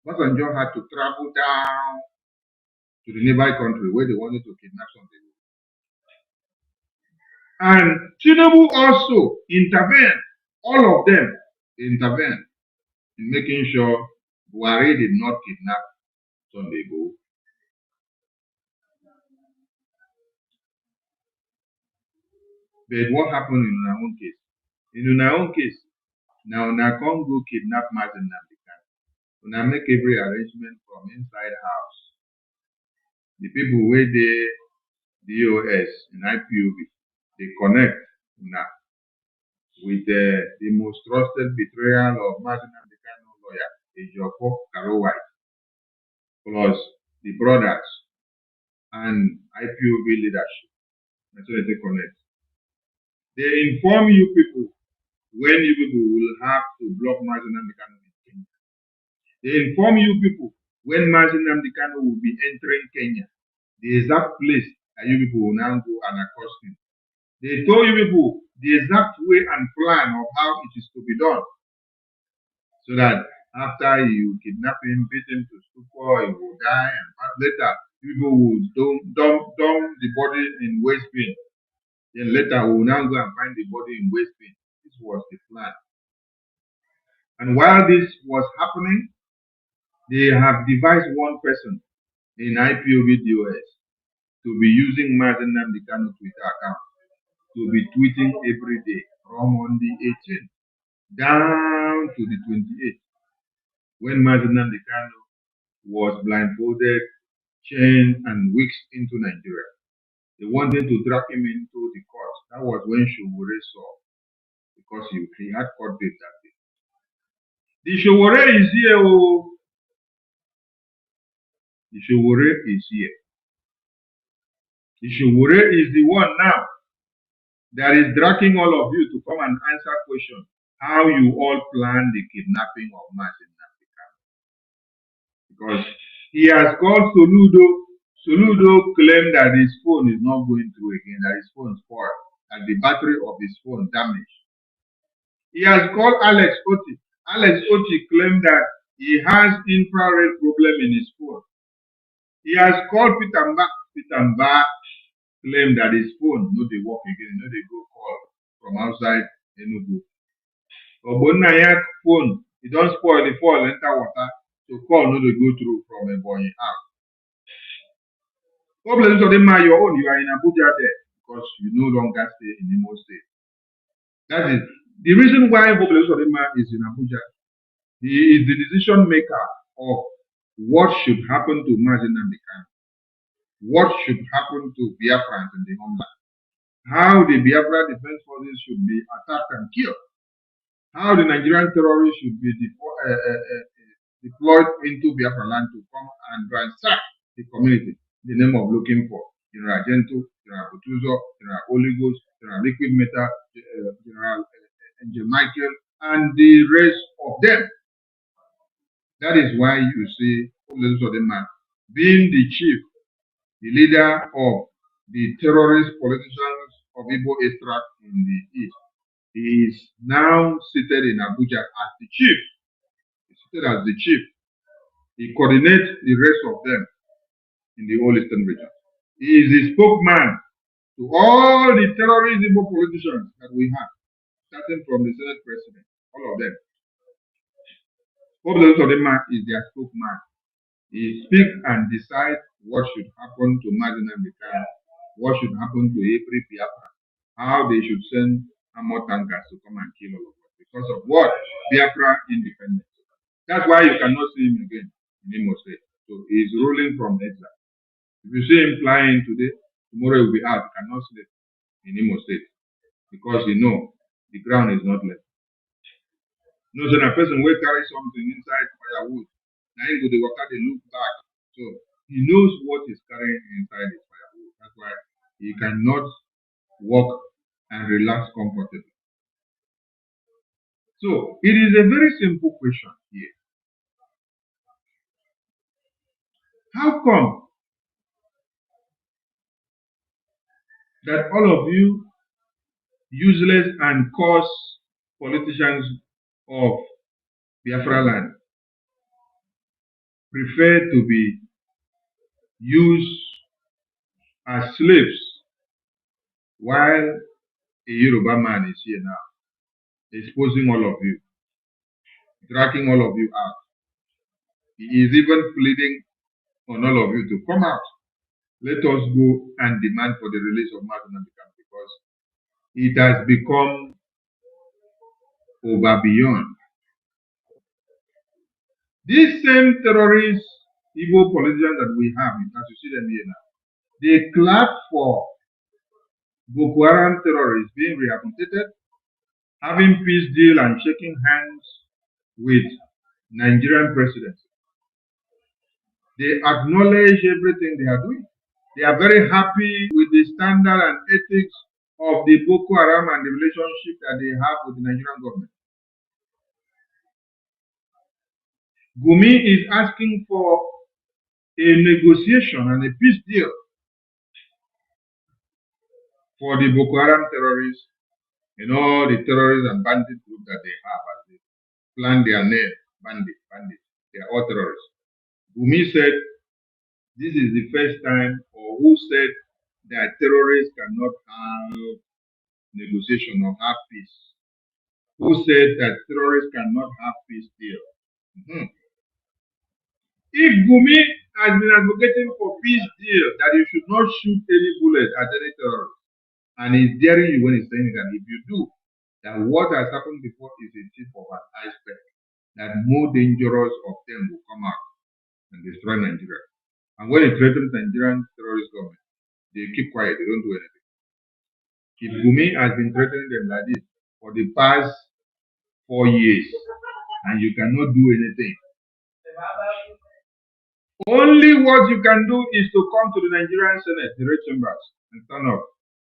Obasanjo had to travel down to the nearby country where they wanted to kidnap Sunday Igbo. And Tinubu also intervened. All of them intervened in making sure Buhari did not kidnap Sunday Igbo. But what happened in our own case? In our own case, now can't go kidnap Mazi Nnamdi Kanu. Now make every arrangement from inside house. The people where they DOS and IPOB, they connect now with the most trusted betrayal of Mazi Nnamdi Kanu lawyer, Ejiofor Karo White, plus the brothers and IPOB leadership. That's why they connect. They inform you people when you people will have to block Mazi Nnamdi Kanu in Kenya. They inform you people when Mazi Nnamdi Kanu will be entering Kenya, the exact place that you people will now go and accost him. They told you people the exact way and plan of how it is to be done. So that after you kidnap him, beat him to stupor, he will die, and later people will dump the body in waste bin. Then later we will now go and find the body in waste bin. This was the plan. And while this was happening, they have devised one person in IPOB DOS to be using Mazi Nnamdi Kanu Twitter account to be tweeting every day from on the 18th down to the 28th, when Mazi Nnamdi Kanu was blindfolded, chained, and whisked into Nigeria. They wanted to drag him into the court. That was when Showore saw, because he had court date that day. The Showore is here. Oh. The Showore is here. The Showore is the one now that is dragging all of you to come and answer questions how you all plan the kidnapping of Mazi Nnamdi Kanu. Because he has called Soludo. Soludo claimed that his phone is not going through again, that his phone spoiled, and the battery of his phone damaged. He has called Alex Oti. Alex Oti claimed that he has infrared problem in his phone. He has called Peter Mba. Peter Mba claimed that his phone no dey work again, no dey go call from outside Enugu. Ogbonnayak phone, he don't spoil, the fall enter water, so call no dey go through from Ebonyi out. God bless you, your own, you are in Abuja there because you no longer stay in Imo State. That is the reason why Boble is in Abuja. He is the decision maker of what should happen to Mazi Nnamdi Kanu, what should happen to Biafrans in the homeland, how the Biafra Defense Forces should be attacked and killed, how the Nigerian terrorists should be deployed into Biafra land to come and ransack the community in the name of looking for General Gento, General Butuzo, General Oligos, General Liquid Metal, General Angel Michael, and the rest of them. That is why you see man being the chief, the leader of the terrorist politicians of Igbo extract in the East. He is now seated in Abuja as the chief. He's seated as the chief. He coordinates the rest of them in the whole Eastern region. He is the spokesman to all the terrorist Igbo politicians that we have, starting from the Senate President, all of them. Obelelusodeman is their spokesman. He speaks and decides what should happen to Mazi Nnamdi Kanu, what should happen to every Biafra, how they should send armor tankers to come and kill all of us because of what? Biafra independence. That's why you cannot see him again in Imo State. So he's ruling from exile. If you see him flying today, tomorrow he will be out. You cannot sleep in Imo State because you know the ground is not left. No, so a person will carry something inside firewood. Now he go to work out, they look back. So he knows what he's carrying inside his firewood. That's why he cannot walk and relax comfortably. So it is a very simple question here. How come that all of you useless and coarse politicians of Biafra land prefer to be used as slaves while a Yoruba man is here now, exposing all of you, dragging all of you out? He is even pleading on all of you to come out. Let us go and demand for the release of Mazi Nnamdi Kanu because it has become over beyond. These same terrorist, evil politicians that we have, as you see them here now, they clap for Boko Haram terrorists being rehabilitated, having peace deal and shaking hands with Nigerian president. They acknowledge everything they are doing. They are very happy with the standard and ethics of the Boko Haram and the relationship that they have with the Nigerian government. Gumi is asking for a negotiation and a peace deal for the Boko Haram terrorists and all the terrorists and bandit group that they have as they plan their name, bandit. They are all terrorists. Gumi said this is the first time, or who said that terrorists cannot have negotiation or have peace? Who said that terrorists cannot have peace deal? If Gumi has been advocating for peace deal, that you should not shoot any bullet at any terrorist, and he's daring you when he's saying that if you do, that what has happened before is a tip of an iceberg, that more dangerous of them will come out and destroy Nigeria. And when it threatens Nigerian terrorist government, they keep quiet, they don't do anything. If Gumi has been threatening them like this for the past 4 years, and you cannot do anything, only what you can do is to come to the Nigerian Senate, the red chambers, and stand up.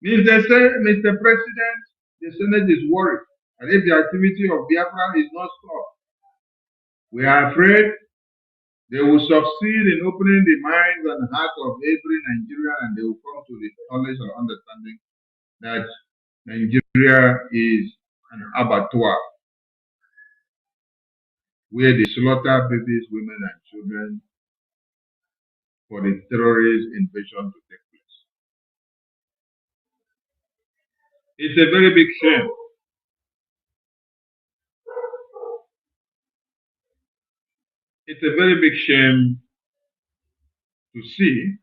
Mr. President, the Senate is worried that if the activity of Biafra is not stopped, we are afraid they will succeed in opening the minds and hearts of every Nigerian, and they will come to the knowledge or understanding that Nigeria is an abattoir where they slaughter babies, women, and children for the terrorist invasion to take place. It's a very big shame. It's a very big shame to see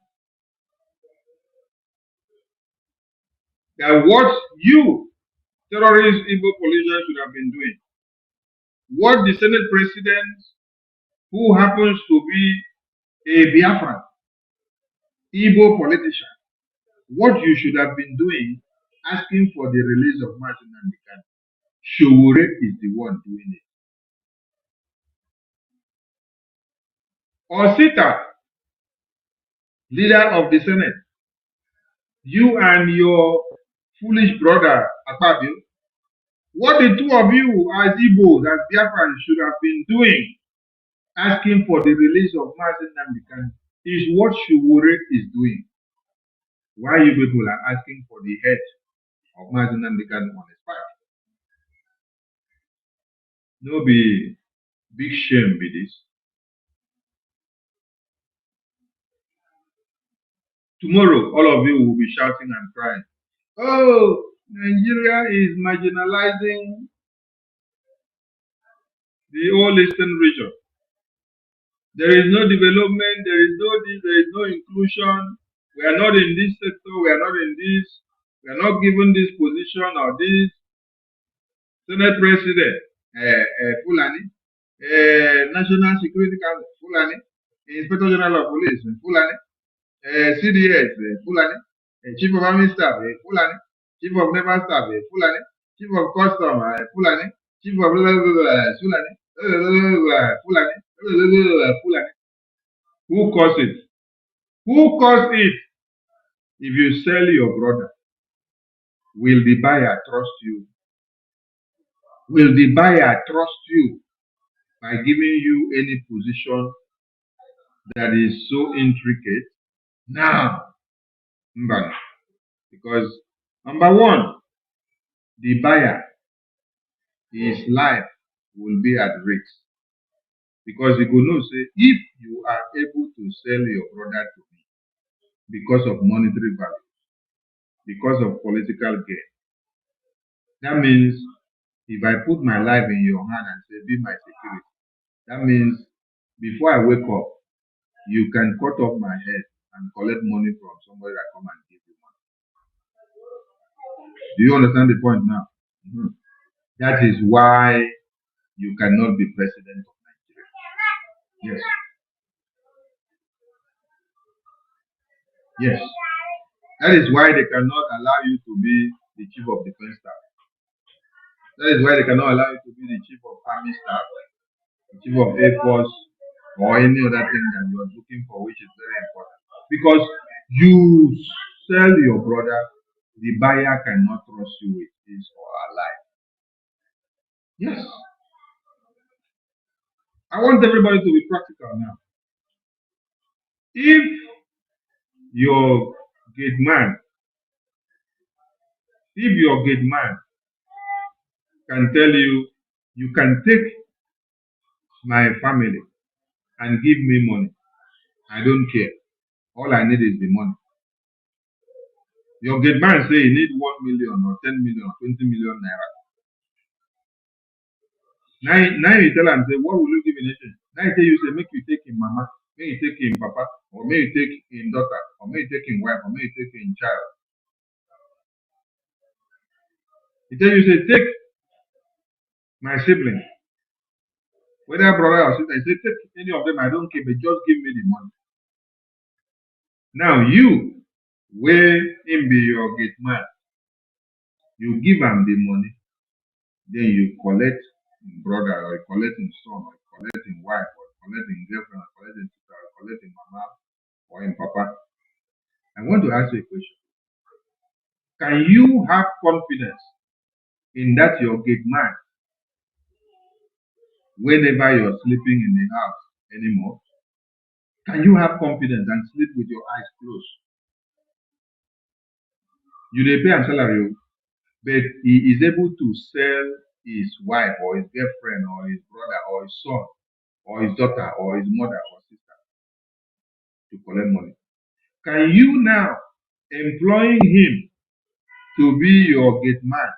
that what you, terrorist Igbo politicians, should have been doing, what the Senate President, who happens to be a Biafran, Igbo politician, what you should have been doing, asking for the release of Mazi Nnamdi Kanu. Showore is the one doing it. Osita, leader of the Senate, you and your foolish brother Akpabio, what the two of you as Igbos, as Biafrans should have been doing, asking for the release of Mazi Nnamdi Kanu, is what Showore is doing. Why you people are asking for the head of Mazi Nnamdi Kanu on his back? No be big shame be this. Tomorrow, all of you will be shouting and crying. Oh, Nigeria is marginalizing the whole eastern region. There is no development, there is no this, there is no inclusion. We are not in this sector, we are not in this, we are not given this position or this. Senate President, Fulani, National Security Council, Fulani, Inspector General of Police, Fulani, CDS, Fulani, Chief of Army Staff, Fulani, Chief of Naval Staff, Fulani, Chief of Custom, Fulani, Chief of Fulani, Fulani, Fulani. Who caused it? Who caused it? If you sell your brother, will the buyer trust you? Will the buyer trust you by giving you any position that is so intricate? Now, because number one, the buyer, his life will be at risk. Because he will know, say, if you are able to sell your brother to me because of monetary value, because of political gain, that means if I put my life in your hand and say, be my security, that means before I wake up, you can cut off my head and collect money from somebody that come and give you money. Do you understand the point now? That is why you cannot be president of Nigeria. Yes. Yes. That is why they cannot allow you to be the chief of defense staff. That is why they cannot allow you to be the chief of army staff, the chief of air force, or any other thing that you are looking for, which is very important. Because you sell your brother, the buyer cannot trust you with his or her life. Yes. I want everybody to be practical now. If your gate man can tell you, you can take my family and give me money, I don't care. All I need is the money. Your gate man say you need 1 million or 10 million or 20 million naira. Now you tell him, say, what will you give in exchange? Now you tell you, say, make you take in mama, may you take in papa, or may you take in daughter, or may you take in wife, or may you take in child. He tell you, say, take my sibling, whether brother or sister, say, take any of them, I don't care, but just give me the money. Now you, where him be your gate man, you give him the money, then you collect him brother, or you collect him son, or you collect him wife, or you collect him girlfriend, or you collect him sister, or you collect him mama, or him papa. I want to ask you a question. Can you have confidence in that your gate man whenever you're sleeping in the house anymore? Can you have confidence and sleep with your eyes closed? You dey pay him salary, but he is able to sell his wife or his girlfriend or his brother or his son or his daughter or his mother or sister to collect money. Can you now, employing him to be your gate man,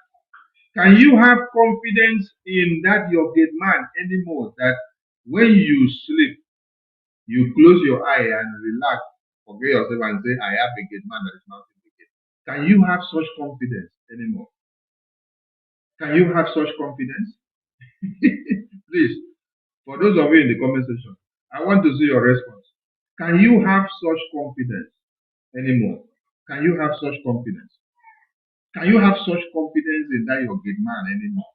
can you have confidence in that your gate man anymore, that when you sleep, you close your eye and relax, forget yourself and say, I have a gate man that is not in the gate? Can you have such confidence anymore? Can you have such confidence? Please, for those of you in the comment section, I want to see your response. Can you have such confidence anymore? Can you have such confidence? Can you have such confidence in that your gate man anymore?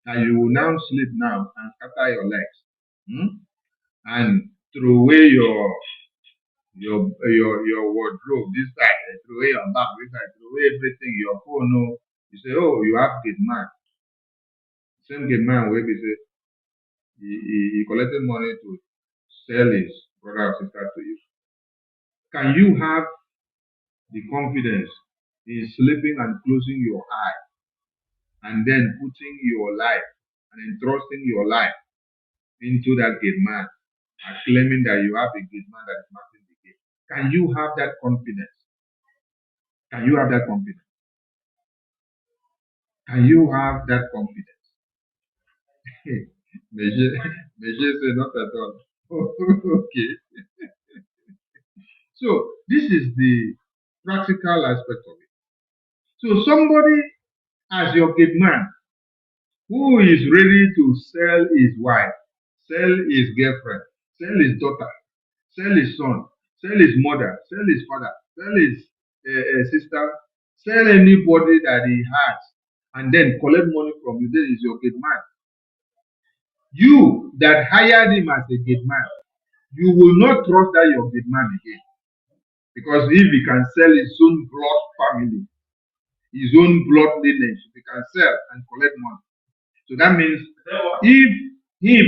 that you will now sleep now and scatter your legs, and throw away your wardrobe this side, throw away your bag this side, throw away everything, your phone. No, you say, oh, you have gate man. Same gate man where we say he collected money to sell his brother or sister to you. Can you have the confidence in sleeping and closing your eye and then putting your life and entrusting your life into that gate man and claiming that you have a gate man that is marking the gate? Can you have that confidence? Can you have that confidence? Can you have that confidence? Meje say not at all. Okay. So this is the practical aspect of it. So somebody as your gate man who is ready to sell his wife, sell his girlfriend, sell his daughter, sell his son, sell his mother, sell his father, sell his sister, sell anybody that he has, and then collect money from you. That is your gate man. You that hired him as a gate man, you will not trust that your gate man again. Because if he can sell his own blood family, his own blood lineage, he can sell and collect money. So that means if him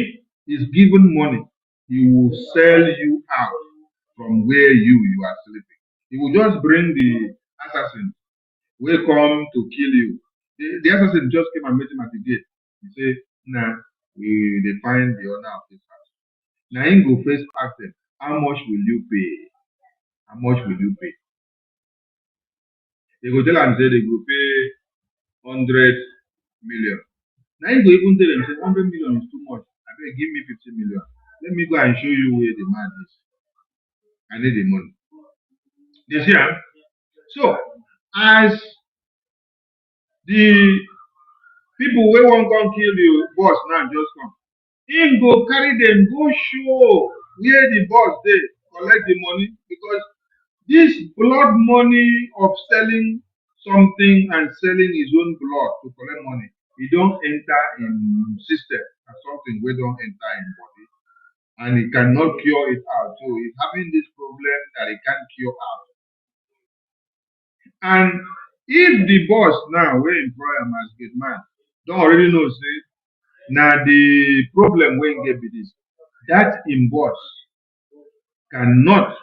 is given money, he will sell you out from where you are sleeping. He will just bring the assassin will come to kill you. The assassin just came and met him at the gate. He said, nah, they find the owner of this house. Now he go first ask them, how much will you pay? How much will you pay? They go tell him, say they go pay 100 million. Now he go even tell them, say 100 million is too much. I beg, give me 50 million. Let me go and show you where the man is. I need the money. You see, huh? So, as the people wey wan come kill the boss now just come, him go carry them go show where the boss dey collect the money, because this blood money of selling something and selling his own blood to collect money, e don enter in system as something wey don enter in body, and he cannot cure it out. So he's having this problem that he can't cure out. And if the boss now wey employ am as gate man don already know say na the problem wey get be this, that im boss cannot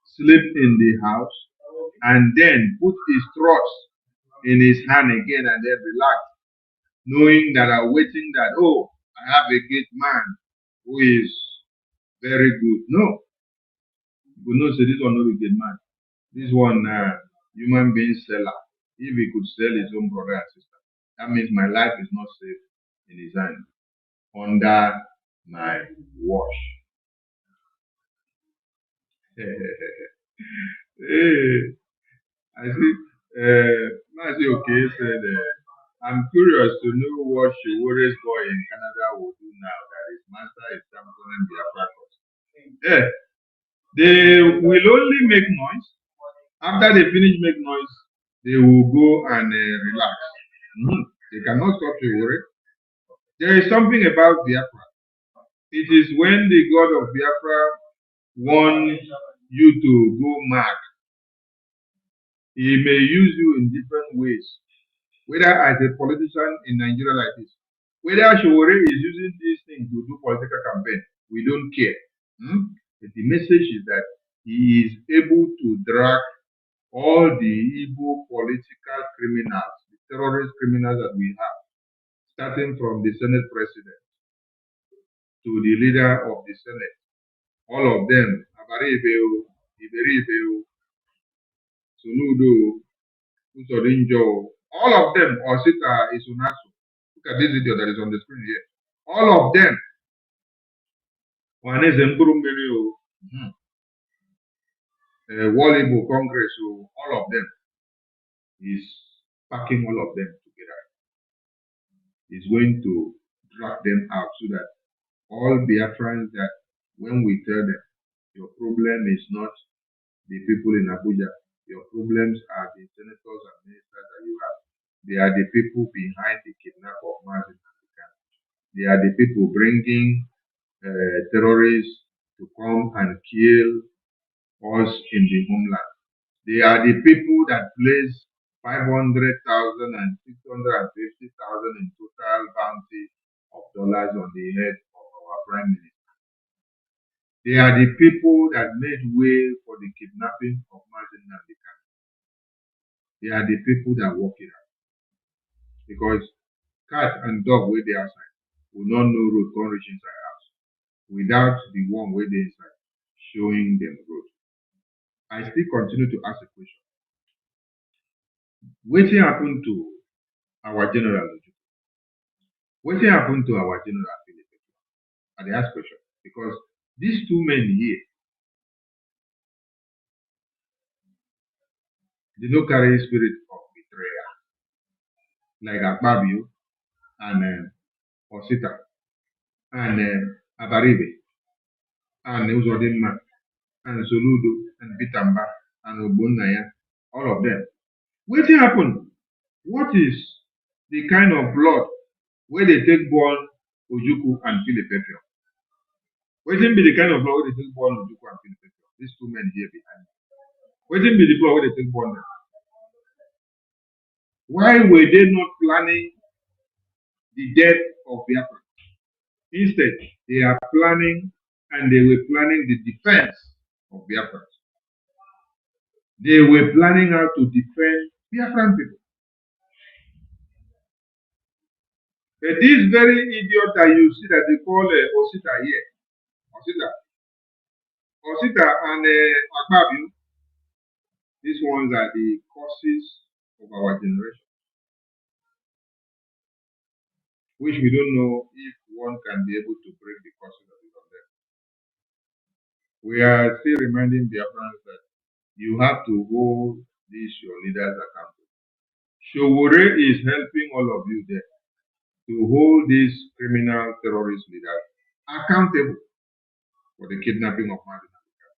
sleep in the house and then put his trust in his hand again and then relax, knowing that I'm waiting that, oh, I have a gate man who is very good. No. You know, say this one not a gate man. This one human being seller. If he could sell his own brother and sister, that means my life is not safe in his hand, under my watch. Hey, I see. I say, okay, said, I'm curious to know what Shiwore's boy in Canada will do now that his master is sampling their practice. Yeah, they will only make noise. After they finish make noise, they will go and relax. They cannot stop Shiwore. There is something about Biafra. It is when the God of Biafra wants you to go mad, he may use you in different ways, whether as a politician in Nigeria like this, whether Shiwore is using these things to do political campaign, we don't care. But the message is that he is able to drag all the evil political criminals, the terrorist criminals that we have, starting from the Senate president to the leader of the Senate, all of them, Abaribeo, Iberibeo, Soludo, Usorinjo, all of them, Osita Isunasu. Look at this video that is on the screen here. All of them, Wallibo Congress, all of them is packing all of them together. He's going to drag them out so that all Biafrans, that when we tell them, your problem is not the people in Abuja, your problems are the senators and ministers that you have. They are the people behind the kidnap of Mazin. They are the people bringing terrorists to come and kill us in the homeland. They are the people that place 500,000 and 650,000 in total bounty of dollars on the head of our Prime Minister. They are the people that made way for the kidnapping of Martin Nnamdi Kanu. They are the people that work it out. Because cat and dog wey dey outside will not know road come reach inside house without the one wey dey inside showing them road. I still continue to ask a question. Wetin happen to our general Ojukwu? Wetin happen to our general Philip? I dey ask question because these two men here, they no carry spirit of betrayal like Akpabio and Osita and Abaribe and Uzodinma and Soludo and Bitamba and Ogbonnaya, all of them. Wetin happen? What is the kind of blood where they take born Ojukwu and Philip Efiong? Wetin be the kind of blood where they take born Ojukwu and Philip Efiong? These two men here behind me. Wetin be the blood where they take born them? Why were they not planning the death of Biafra? Instead, they are planning and they were planning the defense of Biafra. They were planning how to defend Biafran people. But this very idiot that you see that they call Osita here, Osita and Akpabio, these ones are the causes of our generation, which we don't know if one can be able to break the causes of it on them. We are still reminding Biafrans that you have to hold these your leaders accountable. Showore is helping all of you there to hold these criminal terrorist leaders accountable for the kidnapping of Martin Nnamdi Kanu,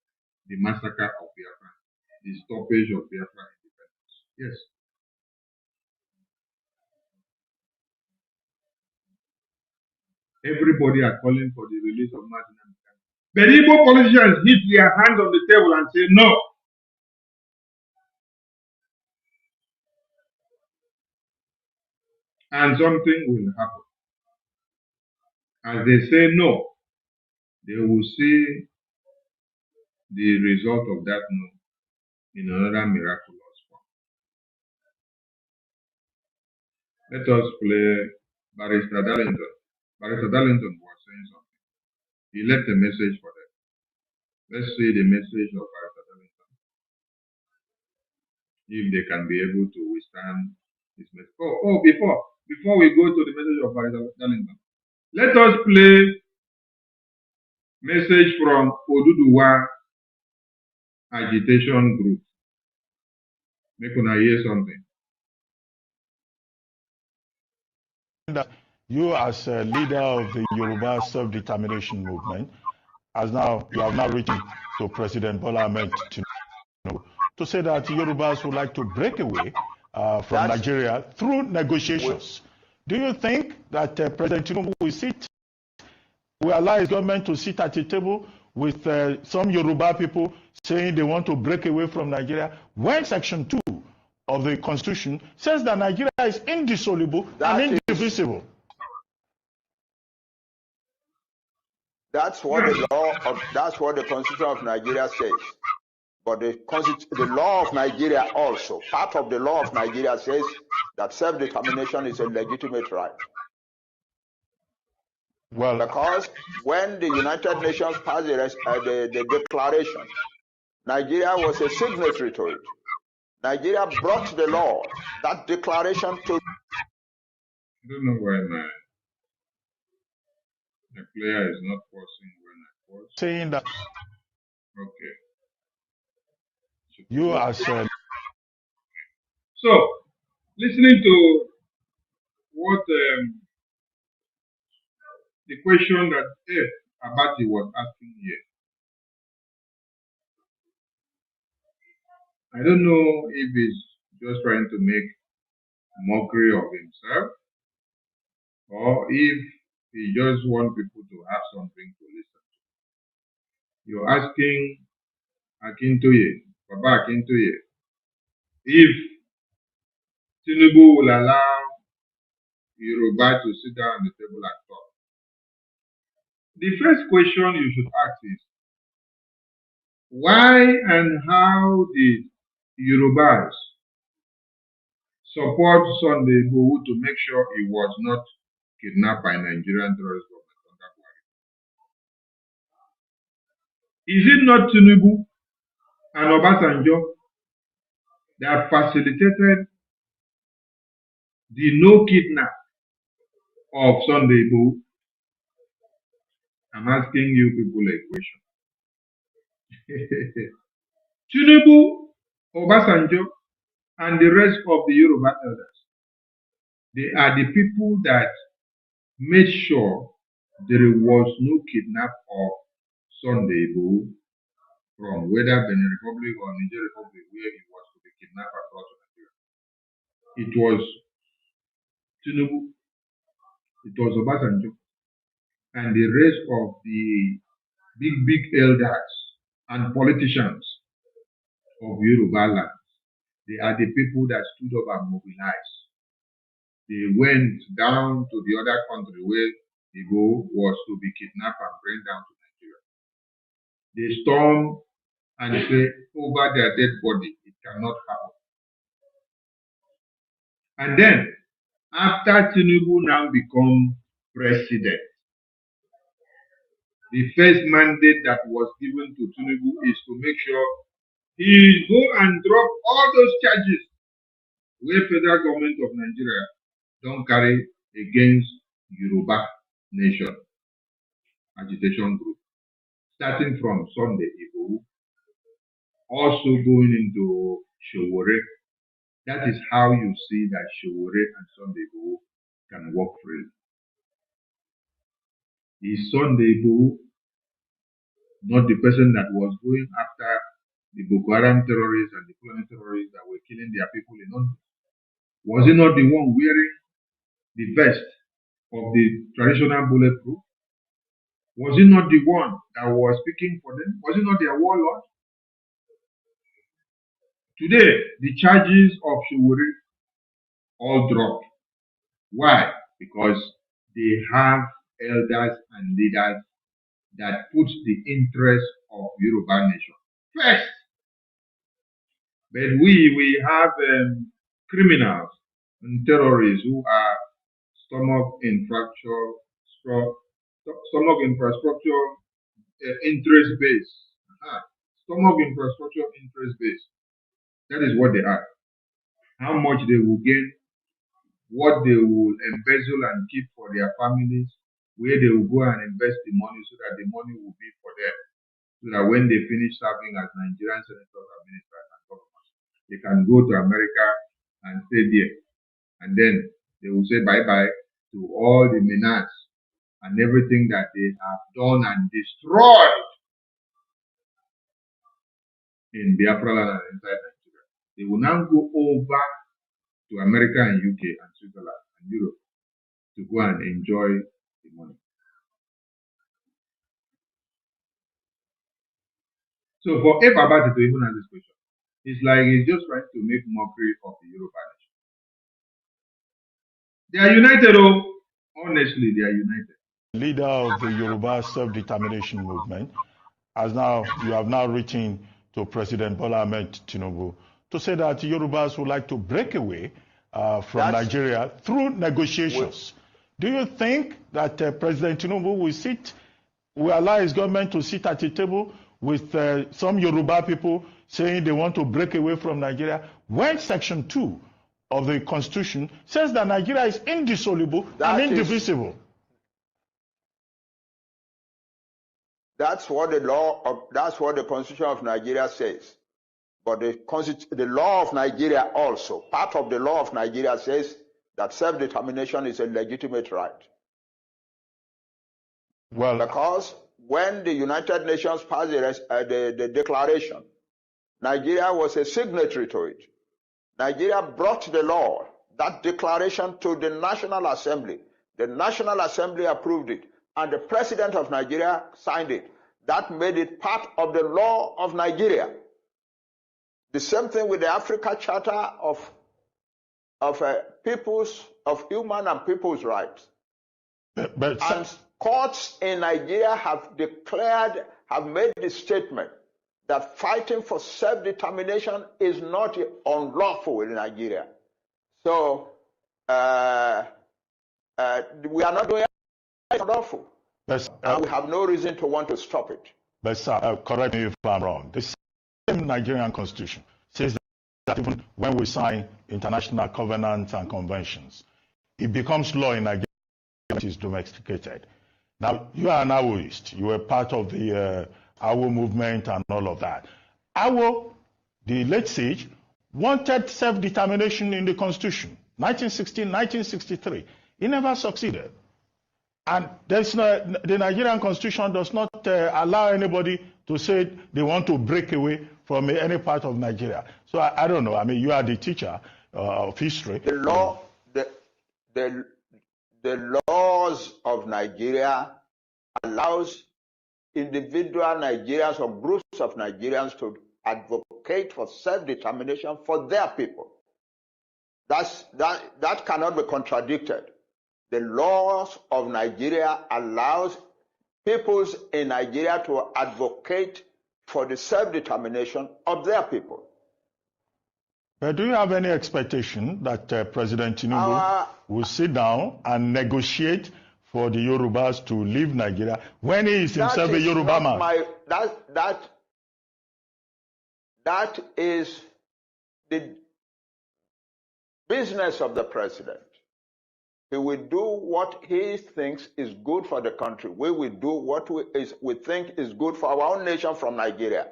the massacre of Biafra, the stoppage of Biafra independence. Yes. Everybody are calling for the release of Martin Nnamdi Kanu. But Igbo politicians hit their hands on the table and say no. And something will happen. As they say no, they will see the result of that no in another miraculous form. Let us play Barrister Darlington. Barrister Darlington was saying something. He left a message for them. Let's see the message of Barrister Darlington. If they can be able to withstand this message. Before we go to the message of Barrister Darlington, let us play message from Oduduwa agitation group. Make una hear something.
That you as a leader of the Yoruba self-determination movement, you have now written to President Bola Ahmed Tinubu to say that Yorubas would like to break away from Nigeria through negotiations. Do you think that President Tinubu will allow his government to sit at a table with some Yoruba people saying they want to break away from Nigeria when Section 2 of the Constitution says that Nigeria is indissoluble and indivisible?
That's what the Constitution of Nigeria says. But the law of Nigeria also, part of the law of Nigeria says that self-determination is a legitimate right. Well, because when the United Nations passed the declaration, Nigeria was a signatory to it. Nigeria brought the law, that declaration to...
I don't know why the player is not pausing when I pause.
Saying that...
Okay.
You are saying...
So, listening to what the question that F. Abati was asking here, I don't know if he's just trying to make mockery of himself or if He just wants people to have something to listen to. You're asking Akintoye, Baba Akintoye, if Tinubu will allow Yoruba to sit down on the table and talk. The first question you should ask is, why and how did Yorubas support Sunday Igboho to make sure he was not kidnapped by Nigerian terrorist government under Buhari? Is it not Tinubu and Obasanjo that facilitated the no kidnap of Sunday Igboho? I'm asking you people a question. Tinubu, Obasanjo, and the rest of the Yoruba elders, they are the people that made sure there was no kidnap of Sunday Igboho from whether Benin Republic or Niger Republic, where he was to be kidnapped across Nigeria. It was Tinubu, it was Obasanjo, and the rest of the big elders and politicians of Yoruba land. They are the people that stood up and mobilized. They went down to the other country where Igbo was to be kidnapped and brought down to Nigeria. They stormed and say over their dead body, it cannot happen. And then, after Tinubu now become president, the first mandate that was given to Tinubu is to make sure he go and drop all those charges where federal government of Nigeria don't carry against Yoruba nation agitation group, starting from Sunday Igboho, also going into Showore. That is how you see that Showore and Sunday Igboho can work freely. Is Sunday Igboho not the person that was going after the Boko Haram terrorists and the Fulani terrorists that were killing their people in London? Was he not the one wearing the vest of the traditional bulletproof? Was he not the one that was speaking for them? Was he not their warlord? Today, the charges of Showore all dropped. Why? Because they have elders and leaders that put the interest of Yoruba nation first. But we have criminals and terrorists who are stomach infrastructure interest based. Stomach infrastructure interest based. That is what they are. How much they will gain, what they will embezzle and keep for their families, where they will go and invest the money so that the money will be for them. So that when they finish serving as Nigerian senators and ministers and governors, they can go to America and stay there. And then they will say bye-bye to all the menace and everything that they have done and destroyed in Biafra land and inside Nigeria. They will now go over to America and UK and Switzerland and Europe to go and enjoy the money. So for a Baba to even ask this question, it's like he's just trying to make mockery of the Yoruba nation. They are united, oh, honestly, they are united.
Leader of the Yoruba self-determination movement, you have now written to President Bola Ahmed Tinubu to say that Yorubas would like to break away from Nigeria through negotiations. Do you think that President Tinubu will allow his government to sit at a table with some Yoruba people saying they want to break away from Nigeria when Section 2 of the Constitution says that Nigeria is indissoluble and indivisible?
That's what the Constitution of Nigeria says. But the law of Nigeria also, part of the law of Nigeria says that self-determination is a legitimate right. Well, because when the United Nations passed the declaration, Nigeria was a signatory to it. Nigeria brought the law, that declaration, to the National Assembly The National Assembly approved it, and the President of Nigeria signed it. That made it part of the law of Nigeria. The same thing with the Africa Charter of human and people's rights. And courts in Nigeria have made the statement that fighting for self-determination is not unlawful in Nigeria. So we are not doing it unlawful. And we have no reason to want to stop it.
But sir, correct me if I'm wrong. The same Nigerian constitution says that even when we sign international covenants and conventions, it becomes law in Nigeria when it is domesticated. Now, you are an Awoist. You were part of the Awo movement and all of that. Awo, the late sage, wanted self-determination in the constitution, 1916, 1963. He never succeeded. And the Nigerian constitution does not allow anybody to say they want to break away from any part of Nigeria. So I don't know. I mean, you are the teacher of history.
The laws of Nigeria allows individual Nigerians or groups of Nigerians to advocate for self-determination for their people. That cannot be contradicted. The laws of Nigeria allows peoples in Nigeria to advocate for the self-determination of their people.
But do you have any expectation that President Tinubu will sit down and negotiate for the Yorubas to leave Nigeria when he is himself a Yoruba man?
That is the business of the president. He will do what he thinks is good for the country. We will do what we think is good for our own nation from Nigeria.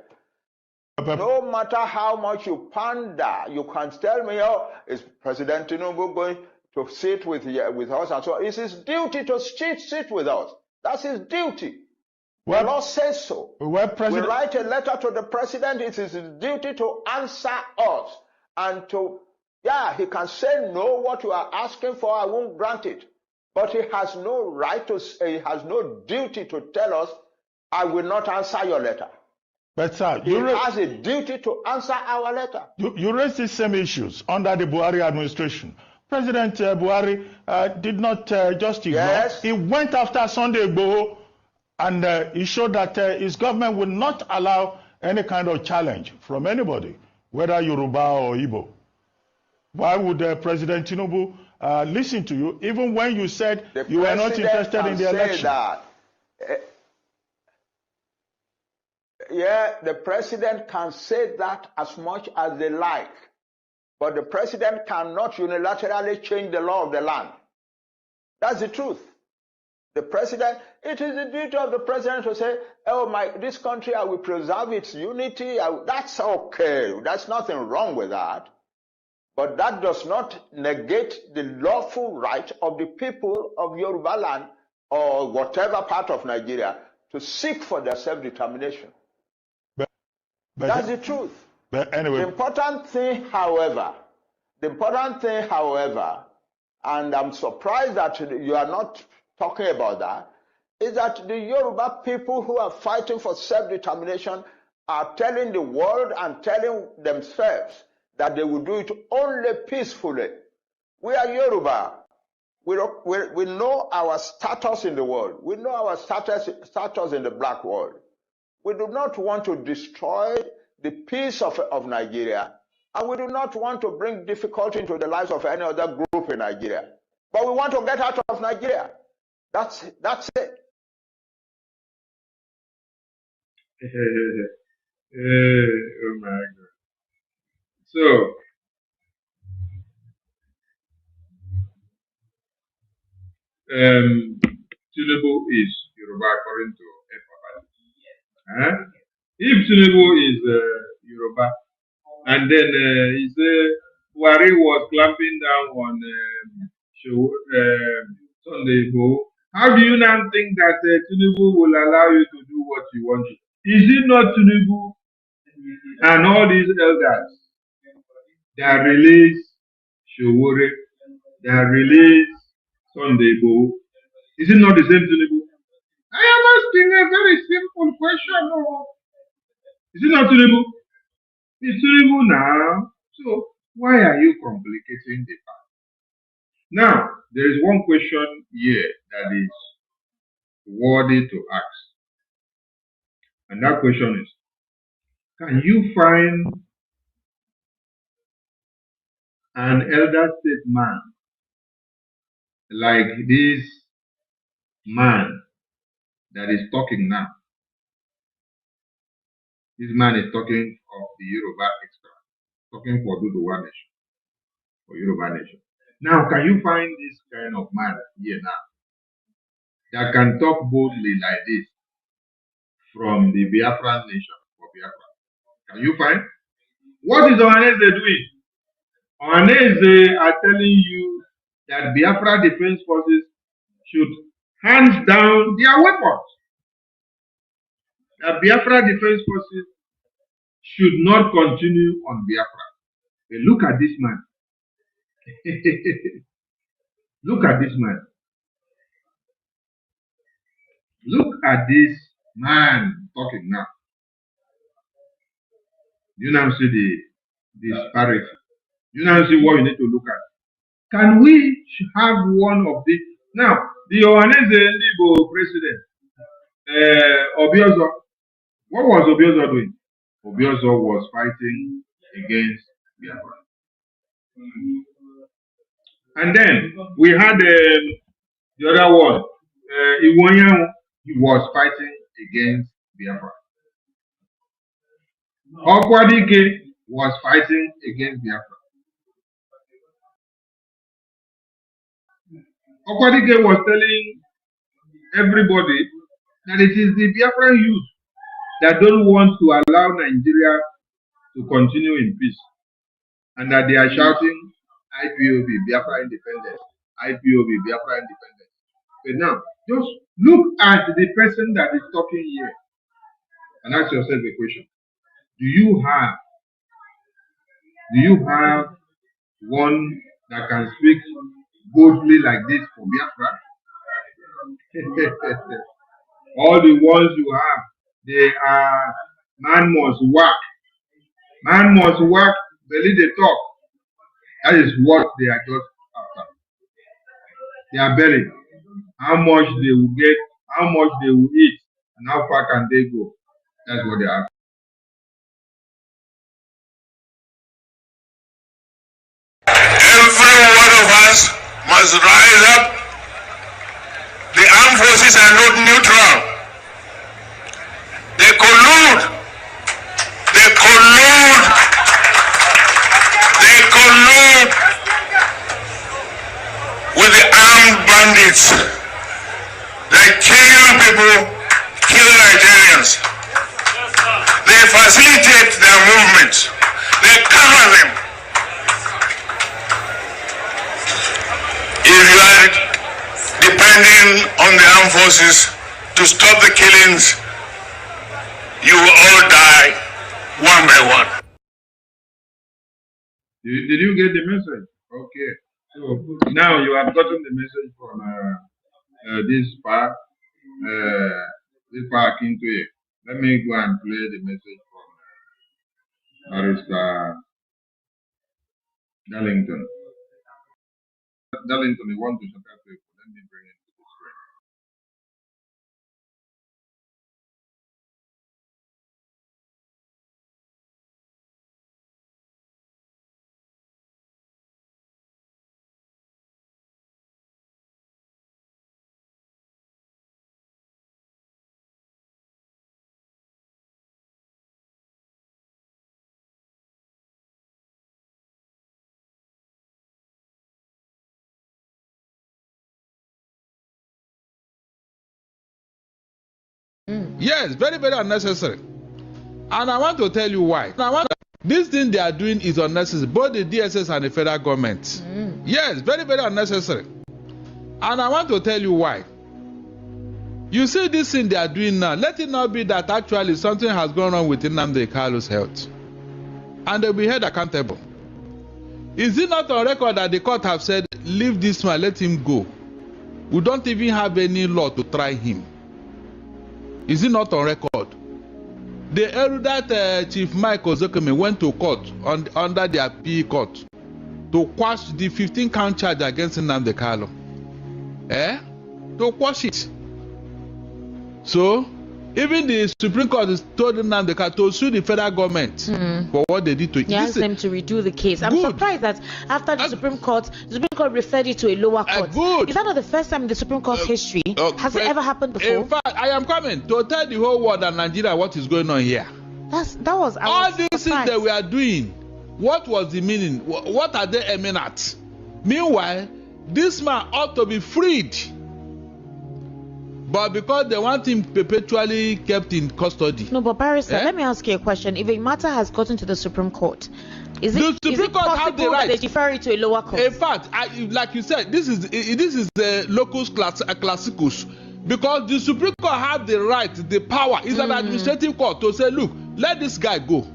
No matter how much you pander, you can tell me, oh, is President Tinubu going to sit with us and so on? It's his duty to sit with us. That's his duty. The law says so. We write a letter to the president. It is his duty to answer us and to, yeah, he can say no, what you are asking for, I won't grant it. But he has no right to, he has no duty to tell us, I will not answer your letter.
But sir,
he has a duty to answer our letter.
You raised these same issues under the Buhari administration. President Buhari did not just ignore.
Yes.
He went after Sunday IGBO and he showed that his government will not allow any kind of challenge from anybody, whether Yoruba or Igbo. Why would President Tinubu listen to you, even when you said you were not interested in the election?
Yeah, the president can say that as much as they like, but the president cannot unilaterally change the law of the land. That's the truth. The president, it is the duty of the president to say, oh, this country, I will preserve its unity. That's okay. There's nothing wrong with that. But that does not negate the lawful right of the people of Yoruba land or whatever part of Nigeria to seek for their self-determination. That's the truth.
But anyway,
the important thing, however, and I'm surprised that you are not talking about that, is that the Yoruba people who are fighting for self-determination are telling the world and telling themselves that they will do it only peacefully. We are Yoruba. We know our status in the world. We know our status in the black world. We do not want to destroy the peace of Nigeria, and we do not want to bring difficulty into the lives of any other group in Nigeria. But we want to get out of Nigeria. That's it.
Oh my God. So, Tinubu is Yoruba according to Papa. If Tinubu is Yoruba, and then he said Buhari was clamping down on Sunday IGBO, how do you now think that Tinubu will allow you to do what you want to? Is it not Tinubu and all these elders that release Showore, that release Sunday Igbo. Is it not the same Tinubu? I am asking a very simple question. No. Is it not Tinubu? It's Tinubu now. So why are you complicating the fact? Now, there is one question here that is worthy to ask. And that question is, can you find an elder statesman like this man that is talking now? This man is talking of the Yoruba extra, talking for Duduwa nation, for Yoruba nation. Now, can you find this kind of man here now that can talk boldly like this from the Biafran nation for Biafra? Can you find? What is Ohaneze doing? Ohaneze are telling you that Biafra Defense Forces should hand down their weapons. That Biafra Defense Forces should not continue on Biafra. But look at this man. Look at this man. Look at this man talking now. You now see the disparity. You now see what you need to look at. Can we have one of these? Now, the Ohaneze Igbo president, Obiozo, what was Obiozo doing? Obiozo was fighting against Biafra. And then we had the other one, Iwonyan, he was fighting against Biafra. Okwadike was fighting against Biafra. Okwadike was telling everybody that it is the Biafran youth that don't want to allow Nigeria to continue in peace, and that they are shouting IPOB, Biafra independence, IPOB, Biafra independence. But now, just look at the person that is talking here and ask yourself a question. Do you have one that can speak boldly like this for Biafra? All the ones you have, they are man must work. Man must work, believe they talk. That is what they are just after. They are buried. How much they will get, how much they will eat, and how far can they go. That's what they are after.
Every one of us must rise up. The armed forces are not neutral. They collude. They collude. They collude with the armed bandits. They kill people, kill Nigerians. They facilitate their movements. They cover them. If you are depending on the armed forces to stop the killings, you will all die one by one.
Did you get the message? Okay. So now you have gotten the message from this part into it. Let me go and play the message from Barrister Darlington. Darlington, you want to shut up people. Let me bring it to the screen.
Yes, very, very unnecessary. And I want to tell you why. This thing they are doing is unnecessary, both the DSS and the federal government. Yes, very, very unnecessary. And I want to tell you why. You see this thing they are doing now, let it not be that actually something has gone wrong with Nnamdi Kalu's health. And they'll be held accountable. Is it not on record that the court have said, leave this man, let him go? We don't even have any law to try him. Is it not on record? The erudite Chief Mike Ozokeme went to court under the appeal court to quash the 15-count charge against Nnamdi Kanu. To quash it. So, even the Supreme Court has told Nnamdi Kanu to sue the federal government for what they did to him.
He asked them to redo the case. I'm surprised that after the Supreme Court referred it to a lower court.
Good.
Is that not the first time in the Supreme Court's history? Has it ever happened before?
In fact, I am coming to tell the whole world and Nigeria what is going on here.
All
these things that we are doing, what was the meaning? What are they aiming at? Meanwhile, this man ought to be freed. But because they want him perpetually kept in custody.
No, but Barrister, let me ask you a question. If a matter has gotten to the Supreme Court, is it possible that they defer it to a lower court?
In fact, like you said, this is the locus classicus. Because the Supreme Court have the right, the power, it's an administrative court to say, look, let this guy go.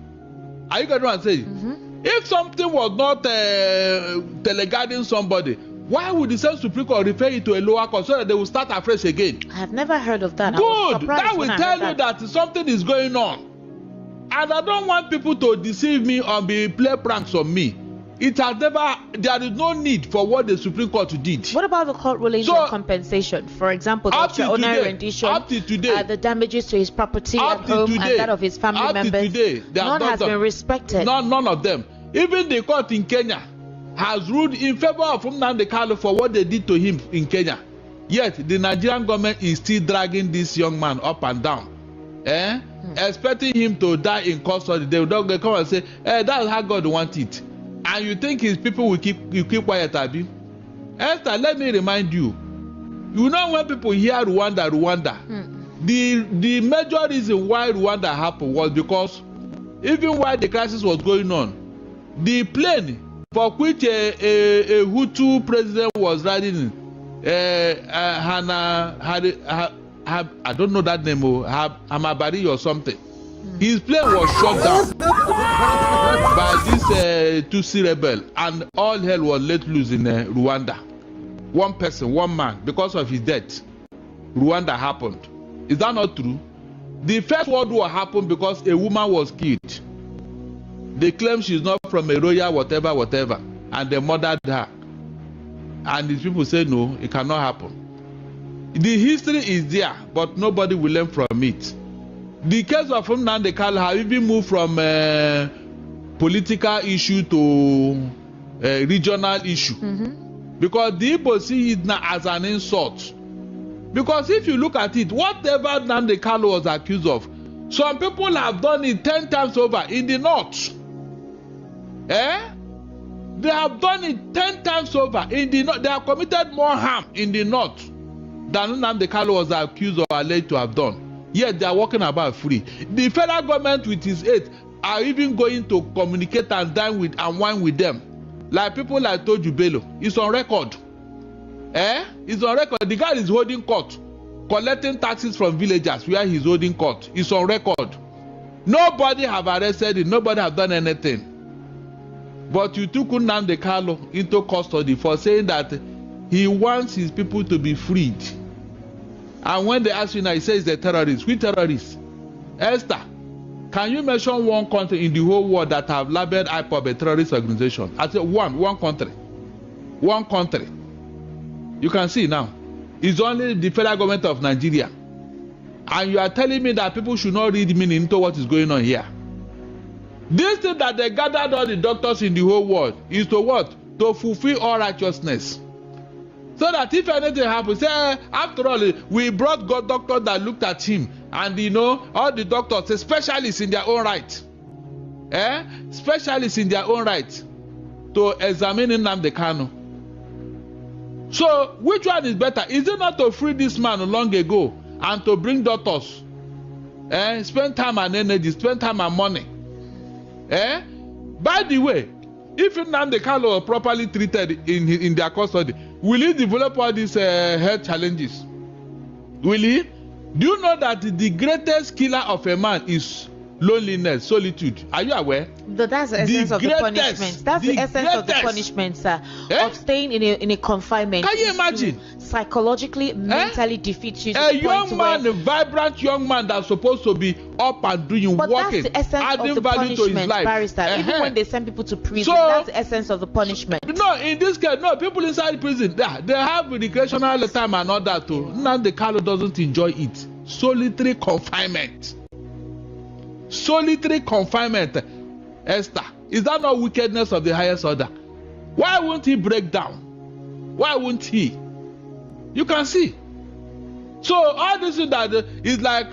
Are you getting what I'm saying? If something was not teleguiding somebody, why would the same Supreme Court refer it to a lower court so that they will start afresh again?
I have never heard of that.
Good. That will tell you that something is going on. And I don't want people to deceive me or play pranks on me. It has never, there is no need for what the Supreme Court did.
What about the court rulings on compensation? For example, the extraordinary rendition, the damages to his property at home and that of his family members. None has been respected.
None of them. Even the court in Kenya has ruled in favor of Nnamdi Kanu for what they did to him in Kenya. Yet the Nigerian government is still dragging this young man up and down, expecting him to die in custody. They will come and say, that's how God wants it. And you think his people will keep quiet, Abi? Esther, let me remind you. You know when people hear Rwanda, the major reason why Rwanda happened was because even while the crisis was going on, the plane for which a Hutu president was riding, I don't know that name, Hamabari or something. His plane was shot down by this Tutsi rebel, and all hell was let loose in Rwanda. One person, one man, because of his death, Rwanda happened. Is that not true? The First World War happened because a woman was killed. They claim she's not from a royal whatever, and they murdered her. And these people say no, it cannot happen. The history is there, but nobody will learn from it. The case of Nnamdi Kanu have even moved from political issue to regional issue. Because the Igbo see it now as an insult. Because if you look at it, whatever Nnamdi Kanu was accused of, some people have done it 10 times over in the north. They have done it 10 times over in the north. They have committed more harm in the north than Nnamdi Kanu was accused or alleged to have done. Yet they are walking about free. The federal government with his aid are even going to communicate and dine with and wine with them. Like people like Toju Bello. It's on record. It's on record. The guy is holding court, collecting taxes from villagers where he's holding court. It's on record. Nobody have arrested him. Nobody have done anything. But you took Nnamdi Kanu into custody for saying that he wants his people to be freed. And when they ask you now, he says the terrorists. Which terrorists? Esther, can you mention one country in the whole world that have labeled IPOB a terrorist organization? I said one country. One country. You can see now. It's only the federal government of Nigeria. And you are telling me that people should not read meaning into what is going on here. This thing that they gathered all the doctors in the whole world is to what? To fulfill all righteousness. So that if anything happens, say, after all, we brought God doctors that looked at him. And you know, all the doctors, specialists in their own right. Specialists in their own right to examine Nnamdi Kanu. So, which one is better? Is it not to free this man long ago and to bring doctors? Spend time and energy, spend time and money. By the way, if Nnamdi Kanu was properly treated in their custody, will he develop all these health challenges? Will he? Do you know that the greatest killer of a man is loneliness, solitude. Are you aware?
That's the essence of the punishment. That's the essence of the punishment, sir. Of staying in a confinement.
Can you imagine?
Psychologically, mentally defeat you.
A young man, a vibrant young man that's supposed to be up and doing,
but
working,
that's the essence
adding
of the
value to his
punishment,
life.
barrister. Even when they send people to prison, that's the essence of the punishment.
No, in this case, no, people inside prison, they have recreational time and all that too. Nnamdi Kanu doesn't enjoy it. Solitary confinement. Solitary confinement. Esther, is that not wickedness of the highest order? Why won't he break down? Why won't he? You can see. So all this is that is like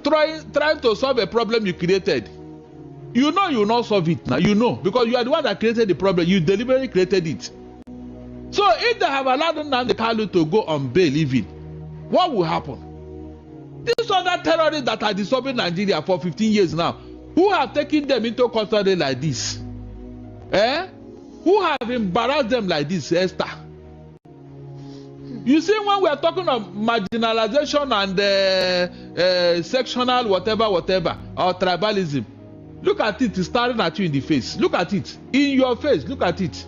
trying to solve a problem you created. You know you will not solve it now. You know, because you are the one that created the problem. You deliberately created it. So if they have allowed Nnamdi Kanu to go on bail even, what will happen? These other terrorists that are disturbing Nigeria for 15 years now, who have taken them into custody like this? Who have embarrassed them like this, Esther? You see, when we are talking of marginalization and sectional whatever, or tribalism, look at it, it's staring at you in the face. Look at it. In your face, look at it.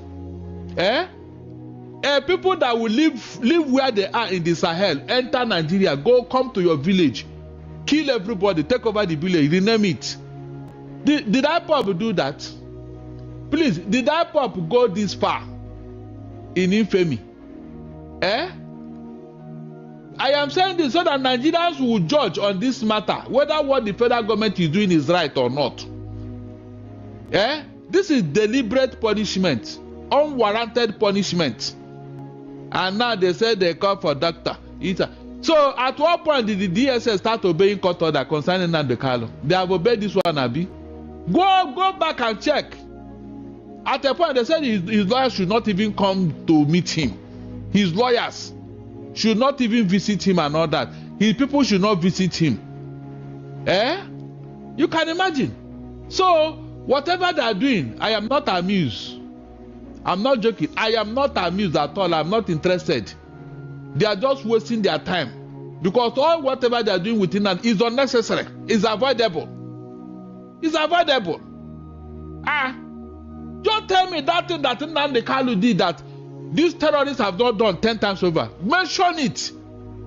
People that will live where they are in the Sahel, enter Nigeria, come to your village, kill everybody, take over the village, rename it. Did IPOB do that? Please, did IPOB go this far in infamy? I am saying this so that Nigerians will judge on this matter, whether what the federal government is doing is right or not. This is deliberate punishment, unwarranted punishment. And now they say they call for doctor. So at what point did the DSS start obeying court order concerning Nnamdi Kanu? They have obeyed this one, Abi. Go back and check. At a point they said his lawyers should not even come to meet him. His lawyers should not even visit him and all that. His people should not visit him. You can imagine. So, whatever they are doing, I am not amused. I'm not joking. I am not amused at all. I'm not interested. They are just wasting their time. Because all whatever they are doing within that is unnecessary. It's avoidable. It's avoidable. Just tell me that thing that Nnamdi Kanu did that these terrorists have not done 10 times over. Mention it.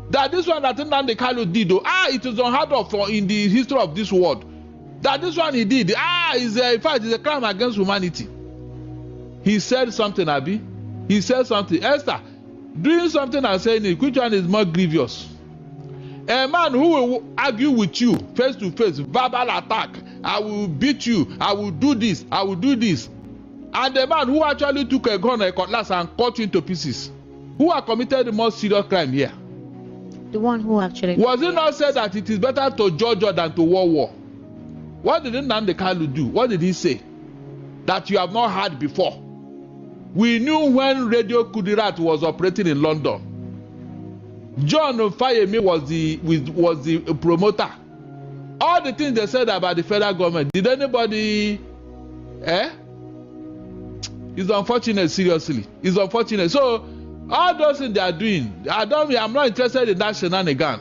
That this one that Nnamdi Kanu did, it is unheard of in the history of this world. That this one he did, in fact, it's a crime against humanity. He said something, Abi. He said something. Esther, doing something and saying it, which one is more grievous? A man who will argue with you face to face, verbal attack. I will beat you. I will do this. I will do this. And the man who actually took a gun and a cutlass and cut you into pieces, who have committed the most serious crime here?
The one who actually...
Was it not said that it is better to judge than to war? What did Nnamdi Kanu do? What did he say? That you have not heard before. We knew when Radio Kudirat was operating in London. John Fayemi was the promoter. All the things they said about the federal government, did anybody... It's unfortunate, seriously. It's unfortunate. So, all those things they are doing, I'm not interested in that shenanigan.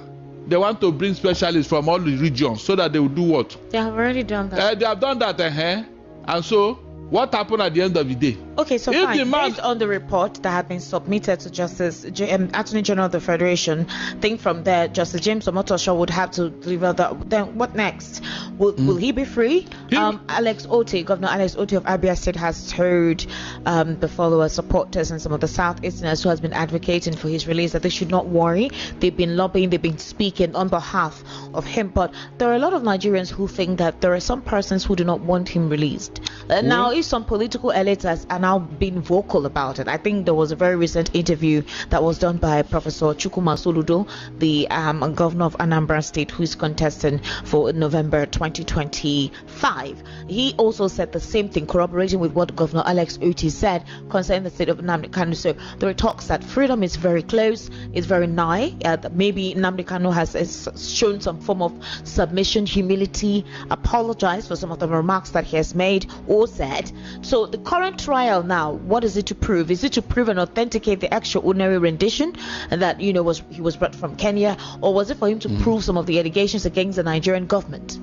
They want to bring specialists from all the regions so that they will do what?
They have already done that.
They have done that, and so, what happened at the end of the day?
Okay, so based on the report that had been submitted to Attorney General of the Federation, I think from there, Justice James Omotosho would have to deliver that. Then what next? Will he be free? Governor Alex Otti of Abia State has told the followers, supporters, and some of the Southeasterners who has been advocating for his release that they should not worry. They've been lobbying, they've been speaking on behalf of him. But there are a lot of Nigerians who think that there are some persons who do not want him released. Now, if some political elites are now being vocal about it, I think there was a very recent interview that was done by Professor Chukwuma Soludo, the governor of Anambra State, who is contesting for November 2025. He also said the same thing, corroborating with what Governor Alex Otti said concerning the state of Nnamdi Kanu. So there are talks that freedom is very close, is very nigh. Maybe Nnamdi Kanu has shown some form of submission, humility, apologized for some of the remarks that he has made or said. So the current trial now, what is it to prove? Is it to prove and authenticate the extraordinary rendition that he was brought from Kenya, or was it for him to prove some of the allegations against the Nigerian government?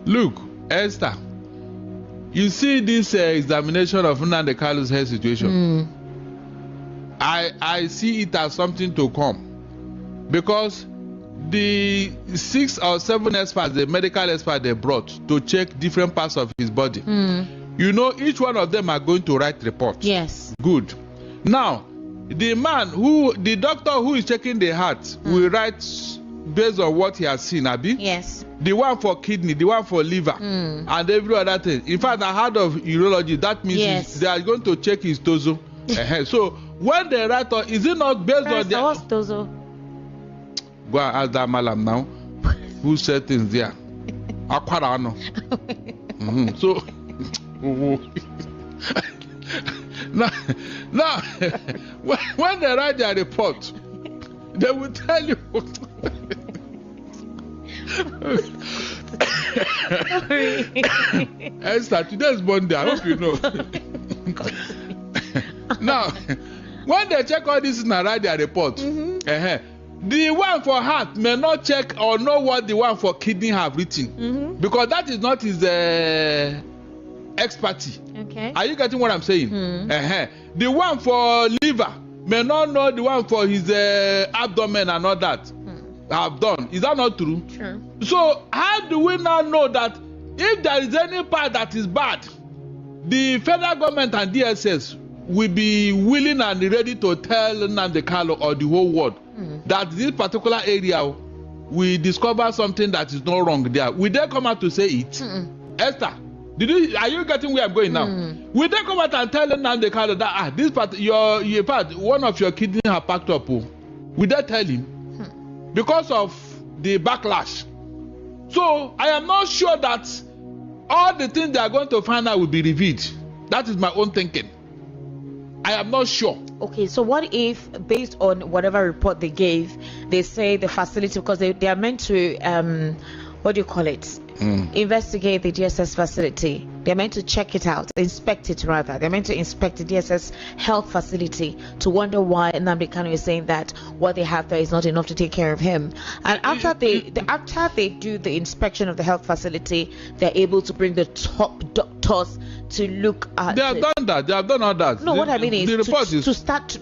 Look, Esther, you see this examination of Nnamdi Kalu's health situation. I see it as something to come, because the 6 or 7 experts, the medical experts they brought to check different parts of his body, you know, each one of them are going to write reports.
Yes.
Good. Now, the doctor who is checking the heart will write based on what he has seen, Abi.
Yes.
The one for kidney, the one for liver, and every other thing. In fact, I heard of urology. That means they are going to check his torso. So when they write, is it not based on their
torso?
Go and ask that malam now. Who said things there? Aquarano. So now when they write their report, they will tell you. Esther, today's Monday. I hope you know. Now, when they check all this and write their report, the one for heart may not check or know what the one for kidney have written, because that is not his expertise.
Okay.
Are you getting what I'm saying? The one for liver may not know the one for his abdomen and all that have done. Is that not true?
Sure.
So how do we now know that if there is any part that is bad, the federal government and DSS will be willing and ready to tell Nnamdi Kalu or the whole world that this particular area we discover something that is not wrong there? Will they come out to say it? Esther, are you getting where I'm going now? Will they come out and tell Nnamdi Kalu that this part, your part, one of your kidneys have packed up? Will they tell him? Because of the backlash. So I am not sure that all the things they are going to find out will be revealed. That is my own thinking. I am not sure.
Okay, so what if, based on whatever report they gave, they say the facility, because they are meant to, what do you call it? Investigate the DSS facility. They're meant to check it out, inspect it rather. They're meant to inspect the DSS health facility to wonder why Nnamdi Kanu is saying that what they have there is not enough to take care of him. And after they do the inspection of the health facility, they're able to bring the top doctors to look at.
They have done that. They have done all that.
No, what I mean is
the report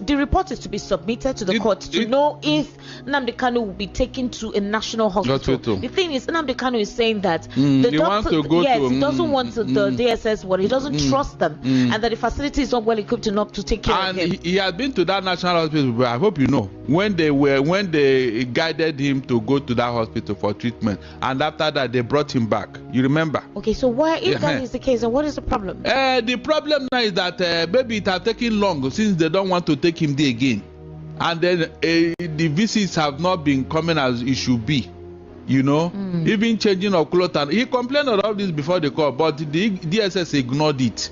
the report is to be submitted to the court to know if Nnamdi Kanu will be taken to a national hospital. The thing is, Nnamdi Kanu is saying that the doctor, he doesn't want the DSS one. He doesn't trust them, and that the facility is not well equipped enough to take care of him.
And he has been to that national hospital. But I hope you know when they guided him to go to that hospital for treatment, and after that they brought him back. You remember? Okay, so why, if that is the case, then what is the problem? The problem now is that maybe it has taken long since they don't want to take him there again, and then the visits have not been coming as it should be. You know, even changing of clothes. And he complained about this before the court, but the DSS ignored it.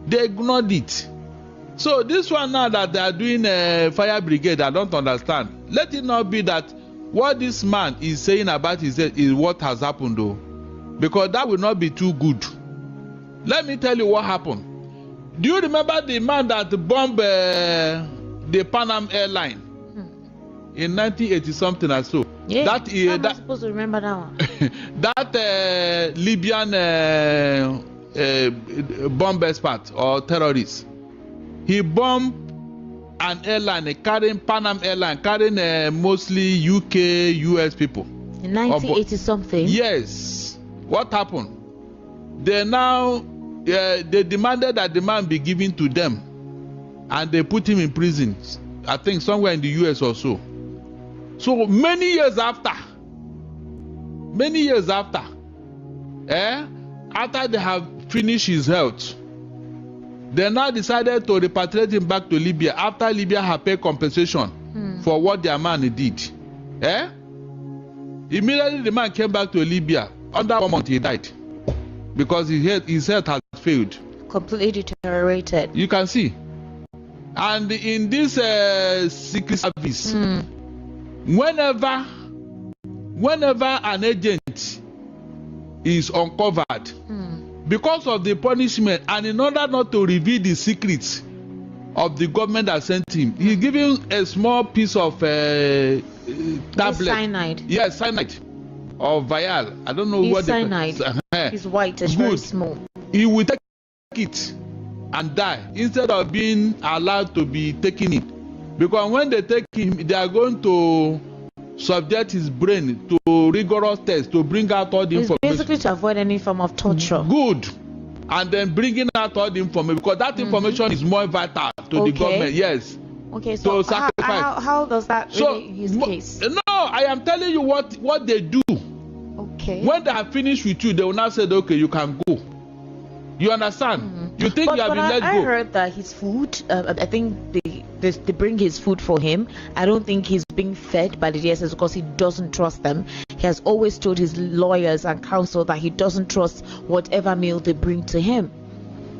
They ignored it. So this one now that they are doing fire brigade, I don't understand. Let it not be that what this man is saying about his head is what has happened, though, because that will not be too good. Let me tell you what happened. Do you remember the man that bombed the Pan Am airline in 1980 something or so?
Yeah, that I'm supposed to remember that one.
That Libyan bomb expert or terrorist, he bombed an airline carrying Pan Am airline, carrying mostly UK, US people.
In 1980 something?
Yes. What happened? They now they demanded that the man be given to them, and they put him in prison. I think somewhere in the US or so. So many years after, after they have finished his health, they now decided to repatriate him back to Libya after Libya had paid compensation for what their man did. Immediately the man came back to Libya. Under 1 month he died because his health has failed.
Completely deteriorated.
You can see. And in this secret service, whenever an agent is uncovered because of the punishment, and in order not to reveal the secrets of the government that sent him, he's given a small piece of tablet.
Cyanide.
Yes, cyanide. or vial. I don't know
It's
what
cyanide.
they
It's white. It's very
good.
small.
He will take it and die instead of being allowed to be taking it, because when they take him, they are going to subject his brain to rigorous tests to bring out all the
It's
information.
basically to avoid any form of torture.
Good. And then bringing out all the information, because that information is more vital to the government. Yes.
Okay, so how does that relate in his case?
No, I am telling you what they do.
Okay.
When they have finished with you, they will now say, okay, you can go. You understand? You think you have been let go.
I heard that his food, I think they bring his food for him. I don't think he's being fed by the DSS because he doesn't trust them. He has always told his lawyers and counsel that he doesn't trust whatever meal they bring to him.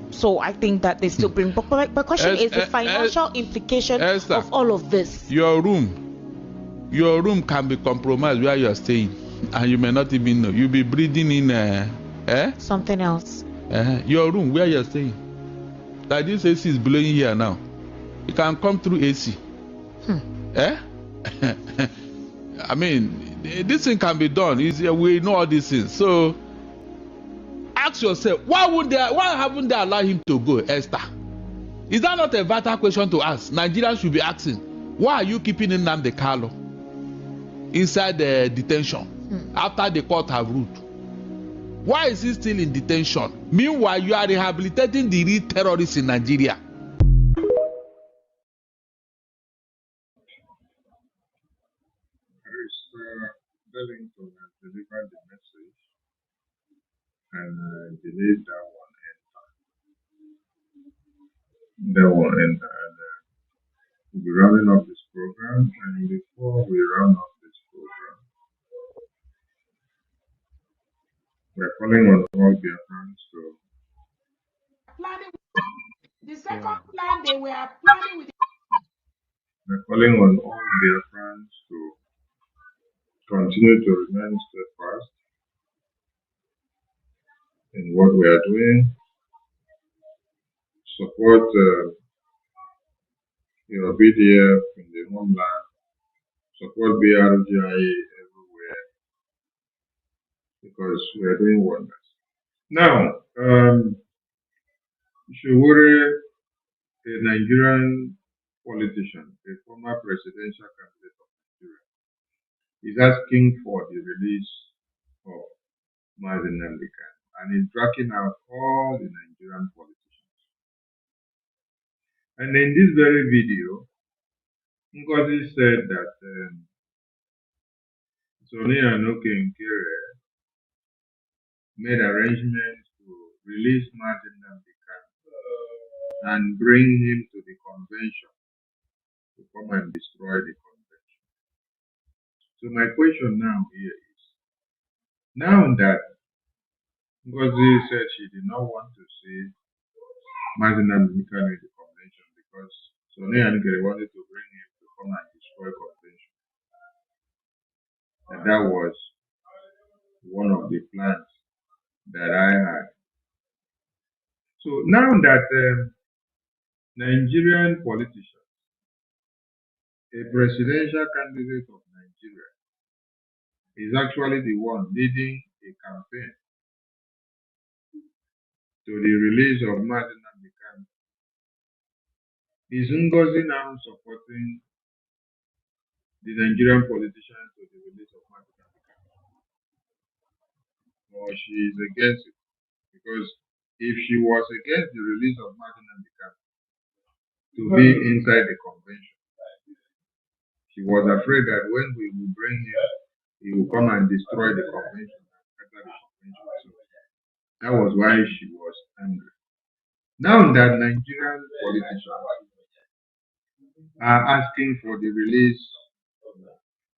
So I think that they still bring. But my question is the financial implication of all of this.
Your room can be compromised where you are staying, and you may not even know. You'll be breathing in
something else.
Your room where you are staying. Like this AC is blowing here now. You can come through AC. I mean, this thing can be done. We know all these things. So ask yourself, why haven't they allowed him to go, Esther? Is that not a vital question to ask? Nigerians should be asking, why are you keeping Nnamdi Kanu inside the detention after the court have ruled? Why is he still in detention? Meanwhile, you are rehabilitating the real terrorists in Nigeria.
Wellington has delivered the message, and delayed that one enter. That one enter, and we'll be rounding up this program. And before we round up this program, we're calling on all Biafrans to.
The second plan they were planning with.
We're calling on all Biafrans to continue to remain steadfast in what we are doing. Support your BDF in the homeland. Support BRGI everywhere, because we are doing wonders. Now, Showore, a Nigerian politician, a former presidential candidate of Nigeria, is asking for the release of Nnamdi Kanu, and is tracking out all the Nigerian politicians. And in this very video, Ngozi said that Sonia Nkere made arrangements to release Nnamdi Kanu and bring him to the convention to come and destroy the convention. So my question now here is, now that Ngozi said she did not want to see Nnamdi Kanu in the convention because Sonia Nkere wanted to bring him to come and destroy convention, and that was one of the plans that I had. So now that Nigerian politicians, a presidential candidate of Nigeria, is actually the one leading a campaign to the release of Nnamdi Kanu, is Ngozi now supporting the Nigerian politicians to the release of Nnamdi Kanu? Or she is against it? Because if she was against the release of Nnamdi Kanu to be inside the convention, she was afraid that when we will bring him, he will come and destroy the convention and scatter the convention. So that was why she was angry. Now that Nigerian politicians are asking for the release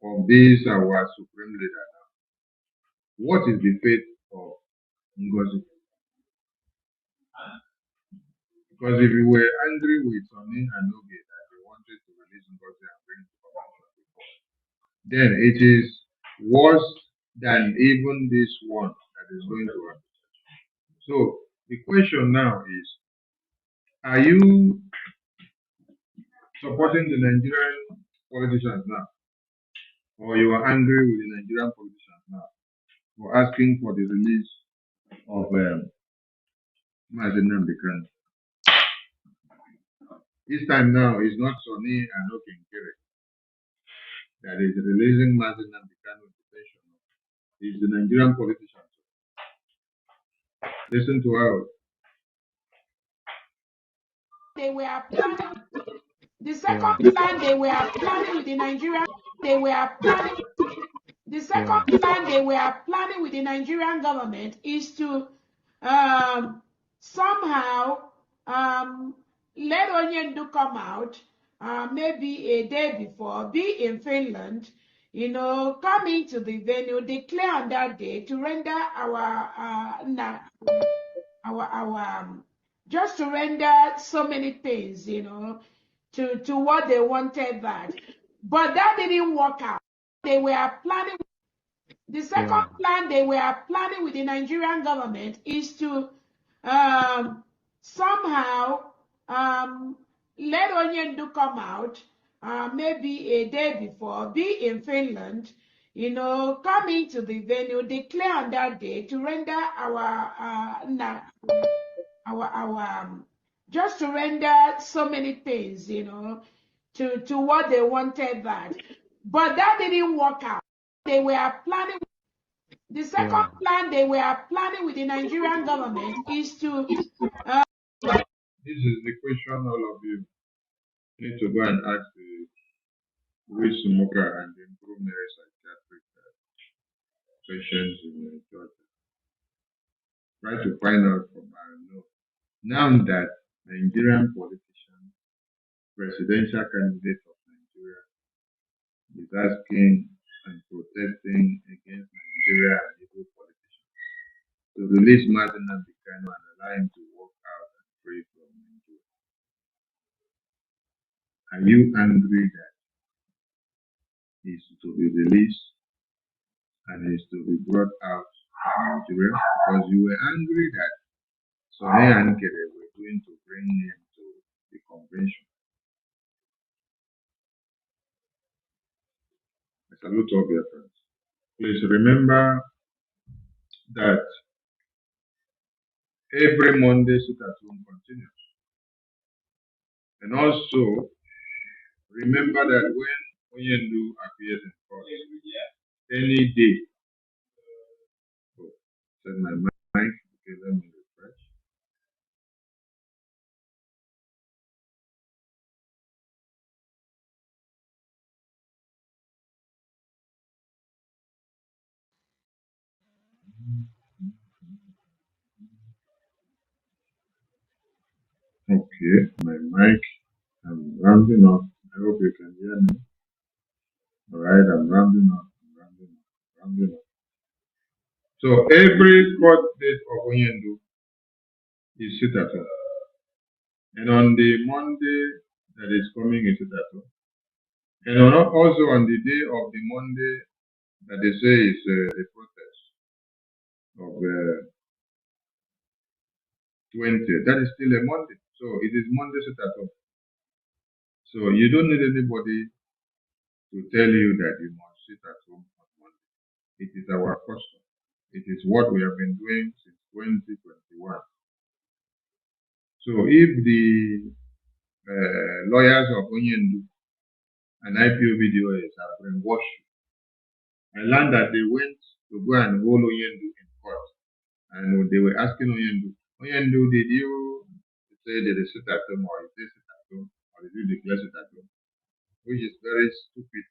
of this our supreme leader now, what is the fate of Ngozi? Because if we were angry with Soni and Oge that they wanted to release Ngozi and bring him to convention before, then it is worse than even this one that is going to happen. So the question now is, are you supporting the Nigerian politicians now? Or you are angry with the Nigerian politicians now? for asking for the release of Mazi Nnamdi Kanu. This time now is not Sonny and Okenkere that is releasing Mazi Nnamdi Kanu detention. It's the Nigerian politicians. Listen to her.
They were planning. The second plan they were planning with the Nigerian. They were planning. The second plan they were planning with the Nigerian government is to somehow let Onyendu come out maybe a day before, be in Finland, come into the venue, declare on that day to render just to render so many things, to what they wanted that. But that didn't work out. They were planning. The second plan they were planning with the Nigerian government is to somehow let Onyendu come out maybe a day before, be in Finland, come into the venue, declare on that day to render just to render so many things, to what they wanted that. But that didn't work out. They were planning. The second plan they were planning with the Nigerian government is to.
This is the question all of you need to go and ask the Louis Smoker and the improvement psychiatric patients in Georgia. Try to find out from know. Now that Nigerian politician, presidential candidate of Nigeria, is asking and protesting against Nigeria and evil politicians to release Mazi Nnamdi Kanu and allow him to walk out and free from Nigeria. Are you angry that he is to be released and is to be brought out of Nigeria? Because you were angry that Sonny and Kere were going to bring him to the convention. I salute all your friends. Please remember that every Monday sit-at-home continues. And also, remember that when Onyendu appears in court, any day, set my mic, okay, let me refresh. Okay, my mic, I'm rounding up. I hope you can hear me. Alright, I'm rounding up. So every court date of Onyendu is sit-at-home. And on the Monday that is coming is sit-at-home. And also on the day of the Monday that they say is the protest of 20th, that is still a Monday. So it is Monday sit-at-home. So you don't need anybody to tell you that you must sit at home on Monday. It is our custom. It is what we have been doing since 2021. So if the lawyers of Onyendu and IPOBDOS have brainwashed you, I learned that they went to go and hold Onyendu in court, and they were asking Onyendu, did you say that they sit at home, or is they sit at home, or did you declare sit at home? Which is very stupid.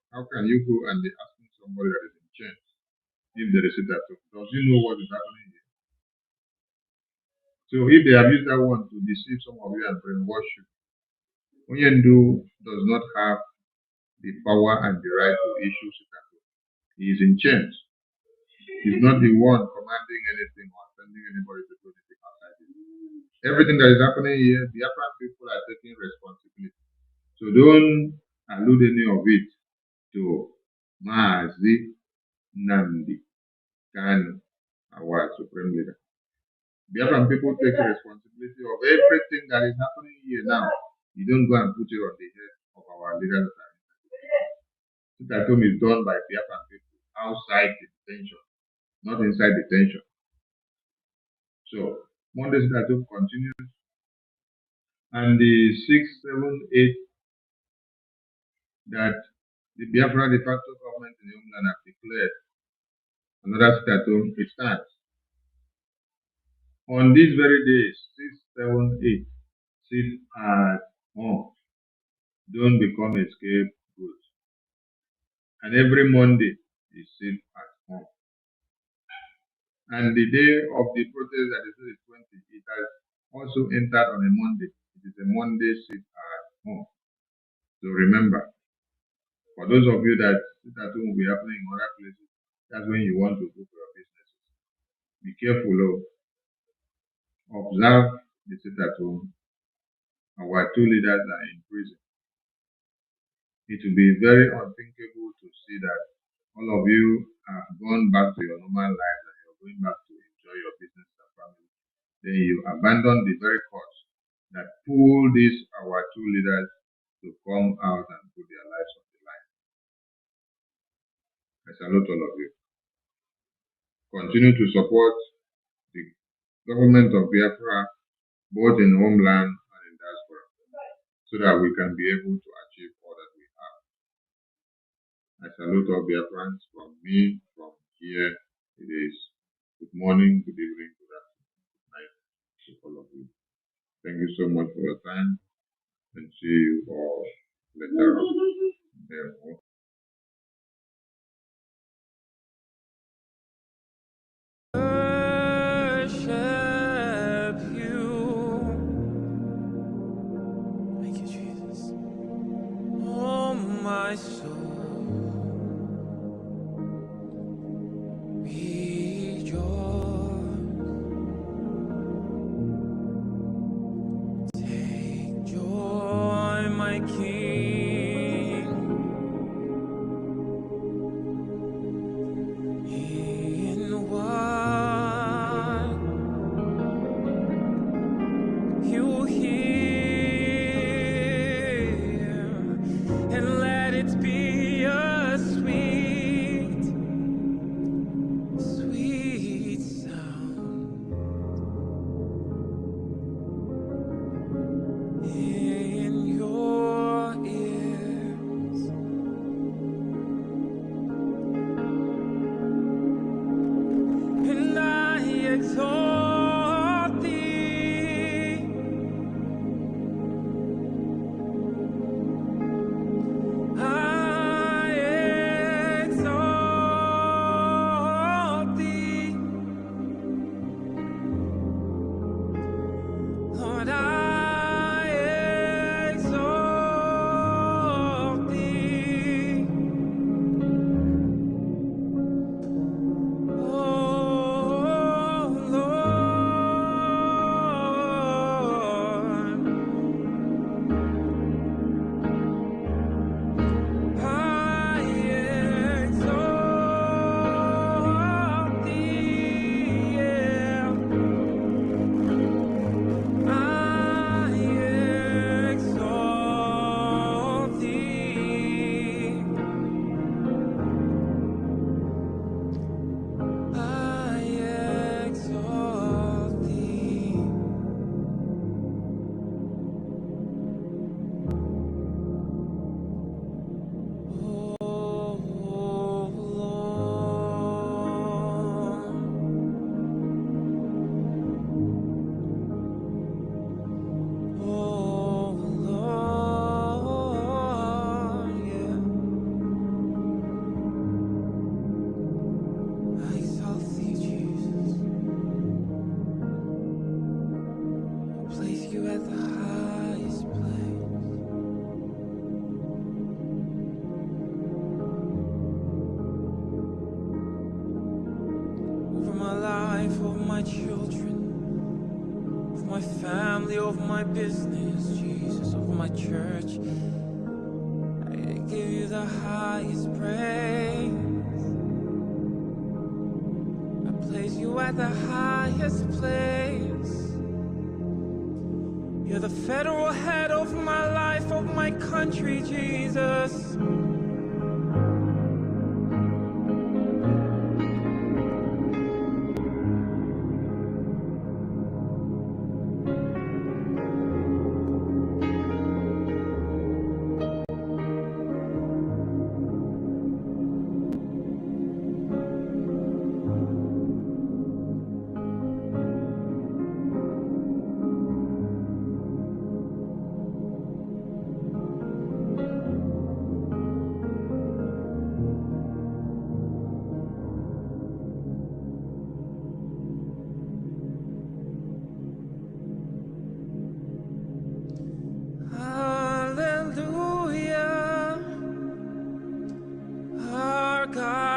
How can you go and be asking somebody that is in chains if there is sit at home? Does he know what is happening here? So if they have used that one to deceive some of you and brainwash you, Onyendu does not have the power and the right to issue sit at home. He is in chains. He's not the one commanding anything or sending anybody to do anything outside it. Everything that is happening here, the Afghan people are taking responsibility. So don't allude any of it to Mazi Nnamdi Kanu, our supreme leader. The Afghan people take responsibility of everything that is happening here now. You don't go and put it on the head of our leaders. Sit-at-home is done by the Afghan people outside the detention. not inside detention. So, Monday sit at home continues, and the 6, 7, 8 that the Biafra de facto government in the homeland have declared another sit at home, it starts. On these very days, 6, 7, 8, sit at home. Don't become a scapegoat. And every Monday, you sit at home. And the day of the protest that is the 20th, it has also entered on a Monday. It is a Monday sit at home. So remember, for those of you that sit at home will be happening in other places, that's when you want to go for your businesses. Be careful, oh. Observe the sit at home. Our two leaders are in prison. It will be very unthinkable to see that all of you have gone back to your normal life and you're going back to enjoy your business and family. Then you abandon the very cause that pulled these our two leaders to come out and put their lives on the line. I salute all of you. Continue to support the government of Biafra, both in homeland and in diaspora, so that we can be able to achieve all that we have. I salute all Biafrans from me, from here. It is good morning, good evening, good afternoon, good night to all of you. Thank you so much for your time, and see you all later on.
Worship you. Thank you, Jesus. Oh, my soul, rejoice. Take joy, my King, in what you hear, and let it be a sweet, sweet sound in your ears. And I exalt thee, I exalt thee, Lord, I exalt thee. Oh Lord, I exalt thee, yeah. I exalt thee. I exalt thee. Oh Lord, yeah. I exalt thee, Jesus. Place you at the highest place. Over my life, over my children, over my family, over my business, Jesus, over my church. I give you the highest praise. I place you at the highest place. You're the federal head over my life, over my country, Jesus.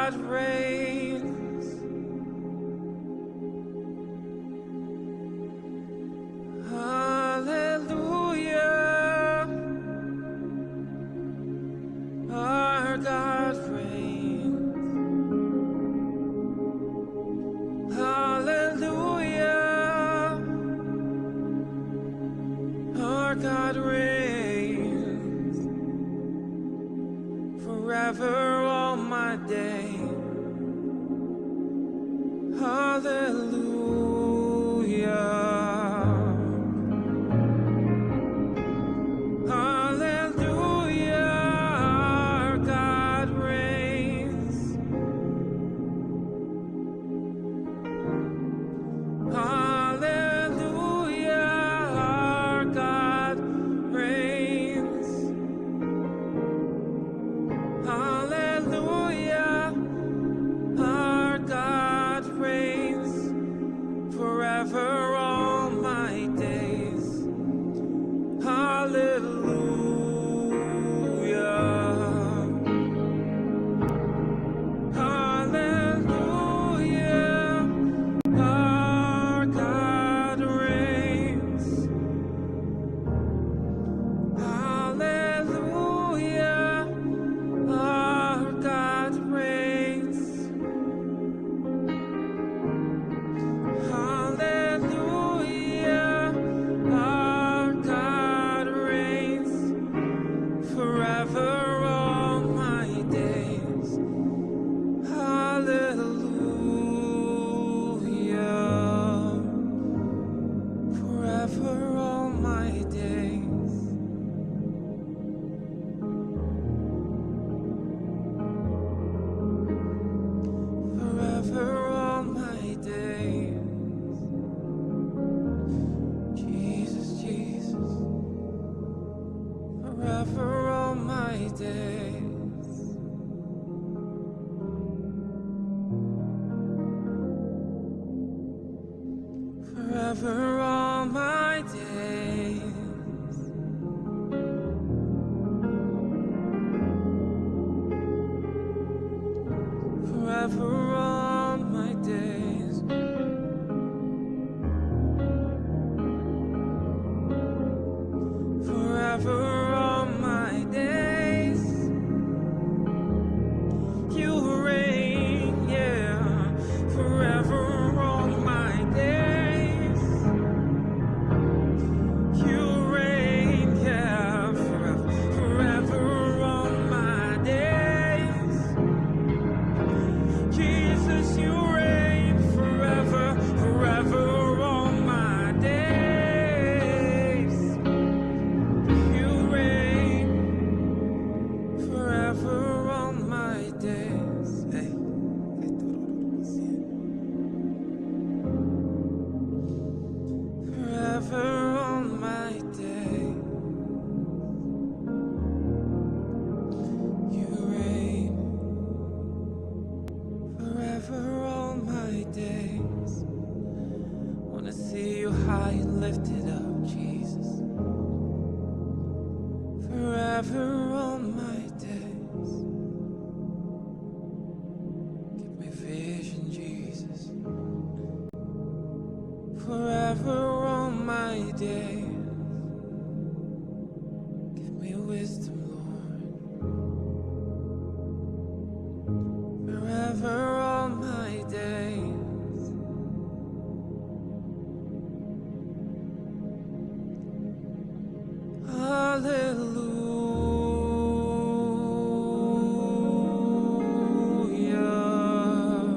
God reigns. Hallelujah. Our God reigns. Hallelujah. Our God reigns forever all my days. Hallelujah. Hallelujah. Our God reigns. Hallelujah. Our God reigns. Hallelujah. Our God reigns forever all my days. Hallelujah. Hallelujah. Our God reigns. Hallelujah. Our God reigns. Hallelujah. Our God reigns forever all my days. Hallelujah. Forever all my days. Forever all my days. Jesus, Jesus. Forever all my days. Forever all my days. Forever all my days. Forever all my days. You reign, yeah. Forever all my days. You reign, yeah. Forever all my days. Jesus, you reign forever, forever all my days. You reign forever all my days. Hey. Forever all my days. You reign forever all my days. Wanna see you high and lifted up, Jesus. Forever all my days. Give me vision, Jesus. Forever all my days. Give me wisdom, Lord. Forever all my days. Hallelujah.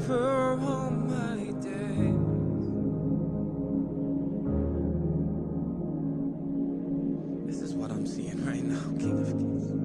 forever all my days. This is what I'm seeing right now, King of Kings.